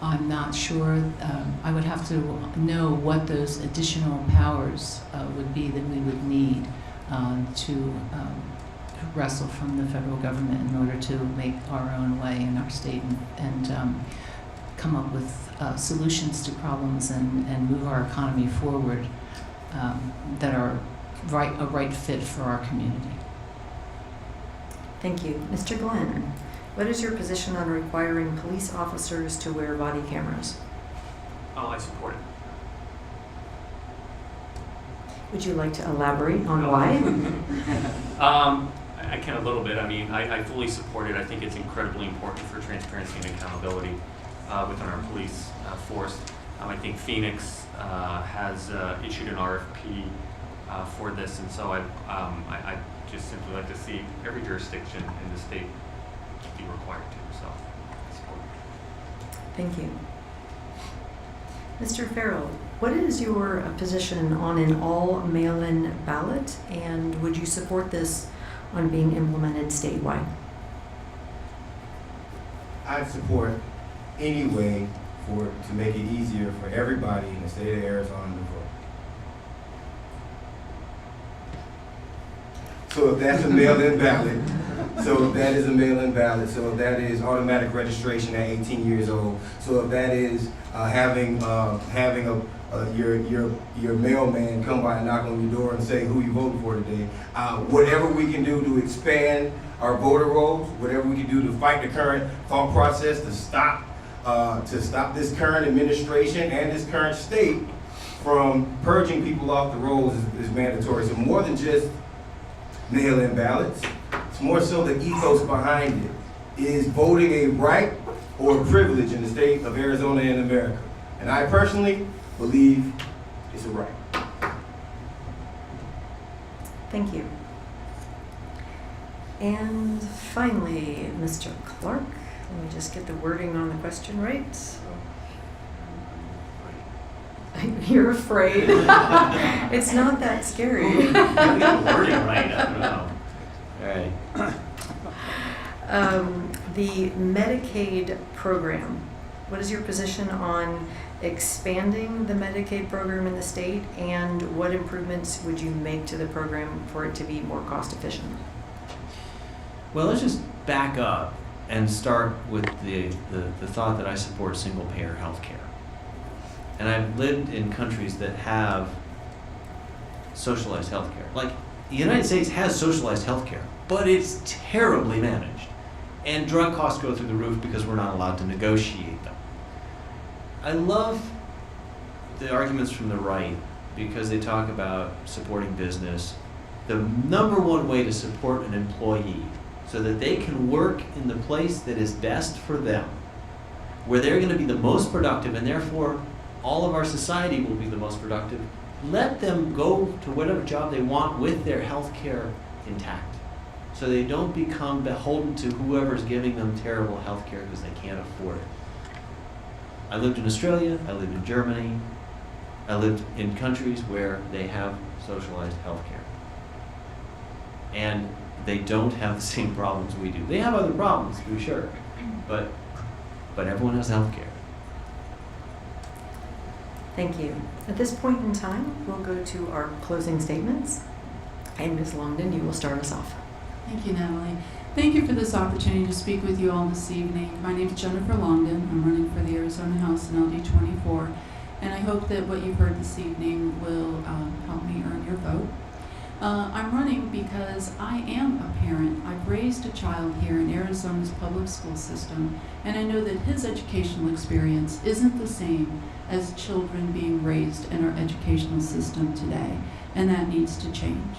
I'm not sure, I would have to know what those additional powers would be that we would need to wrestle from the federal government in order to make our own way in our state and come up with solutions to problems and move our economy forward that are a right fit for our community. Thank you. Mr. Glenn, what is your position on requiring police officers to wear body cameras? Oh, I support it. Would you like to elaborate on why? I can a little bit. I mean, I fully support it. I think it's incredibly important for transparency and accountability within our police force. I think Phoenix has issued an RFP for this, and so I just simply like to see every jurisdiction in the state be required to. So, I support it. Thank you. Mr. Farrell, what is your position on an all mail-in ballot, and would you support this on being implemented statewide? I'd support any way to make it easier for everybody in the state of Arizona to vote. So if that's a mail-in ballot, so if that is a mail-in ballot, so if that is automatic registration at 18 years old, so if that is having your mailman come by and knock on your door and say who you voted for today, whatever we can do to expand our voter rolls, whatever we can do to fight the current thought process to stop this current administration and this current state from purging people off the rolls is mandatory. So more than just mail-in ballots, it's more so the ethos behind it. Is voting a right or a privilege in the state of Arizona and America? And I personally believe it's a right. Thank you. And finally, Mr. Clark, let me just get the wording on the question right. You're afraid? It's not that scary. You gotta get the wording right, I don't know. All right. The Medicaid program, what is your position on expanding the Medicaid program in the state, and what improvements would you make to the program for it to be more cost efficient? Well, let's just back up and start with the thought that I support single payer health care. And I've lived in countries that have socialized health care. Like, the United States has socialized health care, but it's terribly managed. And drug costs go through the roof because we're not allowed to negotiate them. I love the arguments from the right because they talk about supporting business. The number one way to support an employee so that they can work in the place that is best for them, where they're going to be the most productive, and therefore all of our society will be the most productive. Let them go to whatever job they want with their health care intact, so they don't become beholden to whoever's giving them terrible health care because they can't afford it. I lived in Australia, I lived in Germany, I lived in countries where they have socialized health care. And they don't have the same problems we do. They have other problems, for sure, but everyone has health care. Thank you. At this point in time, we'll go to our closing statements. And Ms. Longden, you will start us off. Thank you, Natalie. Thank you for this opportunity to speak with you all this evening. My name is Jennifer Longden. I'm running for the Arizona House in LD 24, and I hope that what you've heard this evening will help me earn your vote. I'm running because I am a parent. I've raised a child here in Arizona's public school system, and I know that his educational experience isn't the same as children being raised in our educational system today, and that needs to change.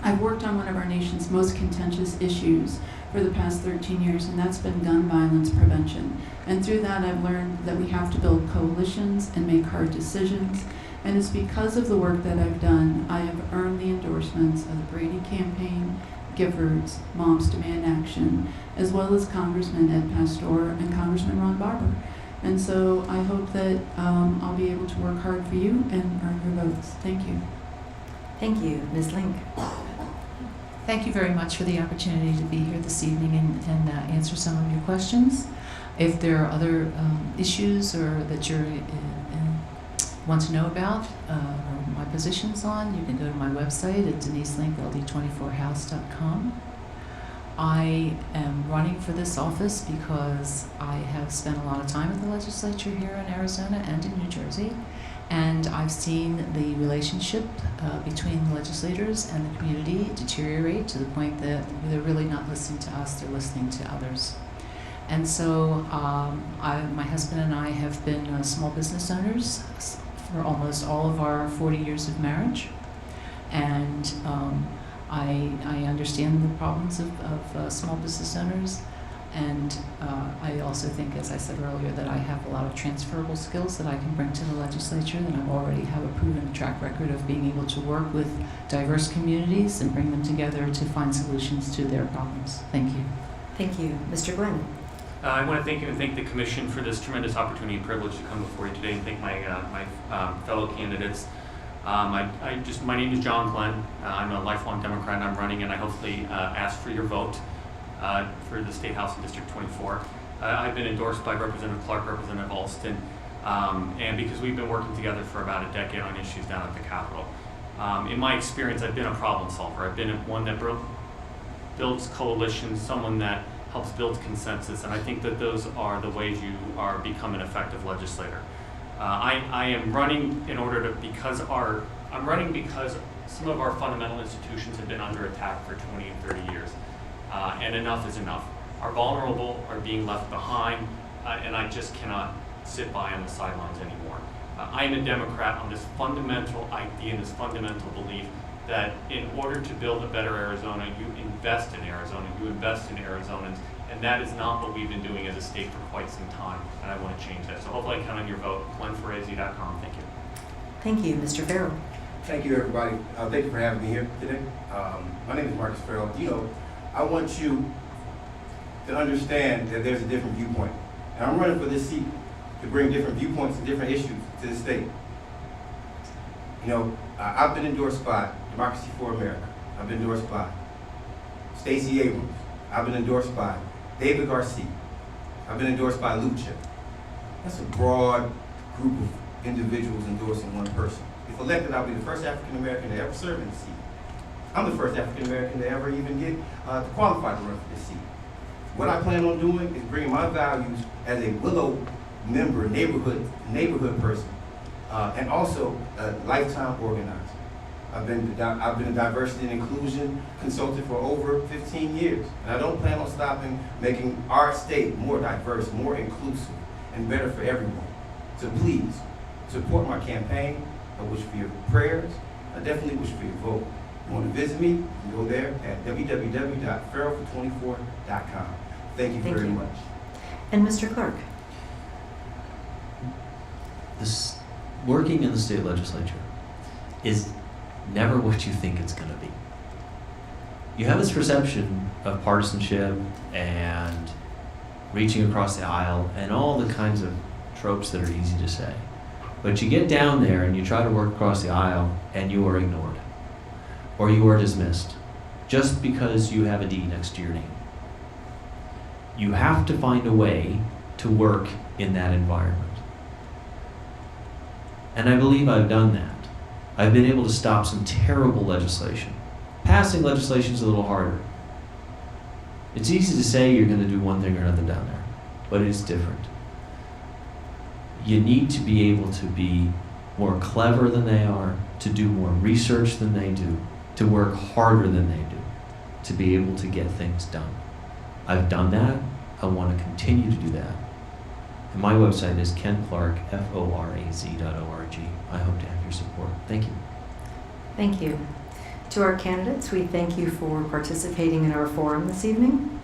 I've worked on one of our nation's most contentious issues for the past 13 years, and that's been gun violence prevention. And through that, I've learned that we have to build coalitions and make hard decisions. And it's because of the work that I've done, I have earned the endorsements of the Brady Campaign, Giffords, Moms Demand Action, as well as Congressman Ed Pastor and Congressman Ron Barber. And so I hope that I'll be able to work hard for you and earn your votes. Thank you. Thank you. Ms. Link. Thank you very much for the opportunity to be here this evening and answer some of your questions. If there are other issues or that you want to know about or my positions on, you can go to my website at deniseLink.ld24house.com. I am running for this office because I have spent a lot of time at the legislature here in Arizona and in New Jersey, and I've seen the relationship between the legislators and the community deteriorate to the point that they're really not listening to us, they're listening to others. And so my husband and I have been small business owners for almost all of our 40 years of marriage, and I understand the problems of small business owners, and I also think, as I said earlier, that I have a lot of transferable skills that I can bring to the legislature, that I already have a proven track record of being able to work with diverse communities and bring them together to find solutions to their problems. Thank you. Thank you. Mr. Glenn. I want to thank you and thank the Commission for this tremendous opportunity and privilege to come before you today, and thank my fellow candidates. My name is John Klein. I'm a lifelong Democrat, and I'm running, and I hopefully ask for your vote for the State House in District 24. I've been endorsed by Representative Clark, Representative Alston, and because we've been working together for about a decade on issues down at the Capitol. In my experience, I've been a problem solver. I've been one that builds coalitions, someone that helps build consensus, and I think that those are the ways you become an effective legislator. I am running because some of our fundamental institutions have been under attack for 20 and 30 years, and enough is enough. Our vulnerable are being left behind, and I just cannot sit by on the sidelines anymore. I am a Democrat on this fundamental idea and this fundamental belief that in order to build a better Arizona, you invest in Arizona, you invest in Arizonans, and that is not what we've been doing as a state for quite some time, and I want to change that. So hopefully I count on your vote. GlennForAZ.com. Thank you. Thank you. Mr. Farrell. Thank you, everybody. Thank you for having me here today. My name is Marcus Farrell. I want you to understand that there's a different viewpoint. And I'm running for this seat to bring different viewpoints and different issues to the state. I've been endorsed by Democracy for America. I've been endorsed by Stacey Abrams. I've been endorsed by David Garcia. I've been endorsed by Lucha. That's a broad group of individuals endorsing one person. If elected, I'll be the first African American to ever serve in the seat. I'm the first African American to ever even get qualified to run for this seat. What I plan on doing is bringing my values as a Willow member, neighborhood person, and also a lifetime organizer. I've been a diversity and inclusion consultant for over 15 years, and I don't plan on stopping making our state more diverse, more inclusive, and better for everyone. So please, support my campaign. I wish for your prayers. I definitely wish for your vote. If you want to visit me, you can go there at www.farrell24.com. Thank you very much. And Mr. Clark. Working in the state legislature is never what you think it's going to be. You have this perception of partisanship and reaching across the aisle and all the kinds of tropes that are easy to say. But you get down there and you try to work across the aisle and you are ignored or you are dismissed just because you have a D next to your name. You have to find a way to work in that environment. And I believe I've done that. I've been able to stop some terrible legislation. Passing legislation is a little harder. It's easy to say you're going to do one thing or another down there, but it's different. You need to be able to be more clever than they are, to do more research than they do, to work harder than they do, to be able to get things done. I've done that. I want to continue to do that. And my website is kenClark.forAZ.org. I hope to have your support. Thank you. Thank you. To our candidates, we thank you for participating in our forum this evening.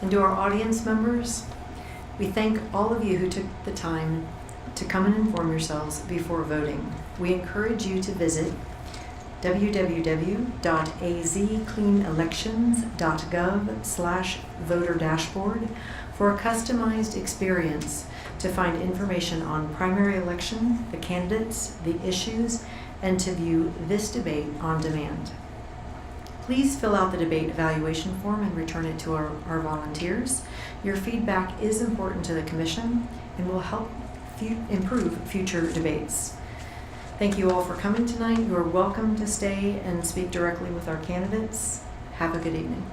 And to our audience members, we thank all of you who took the time to come and inform yourselves before voting. We encourage you to visit www.azcleanelections.gov/voter dashboard for a customized experience to to find information on primary election, the candidates, the issues, and to view this debate on demand. Please fill out the debate evaluation form and return it to our volunteers. Your feedback is important to the Commission and will help improve future debates. Thank you all for coming tonight. You are welcome to stay and speak directly with our candidates. Have a good evening.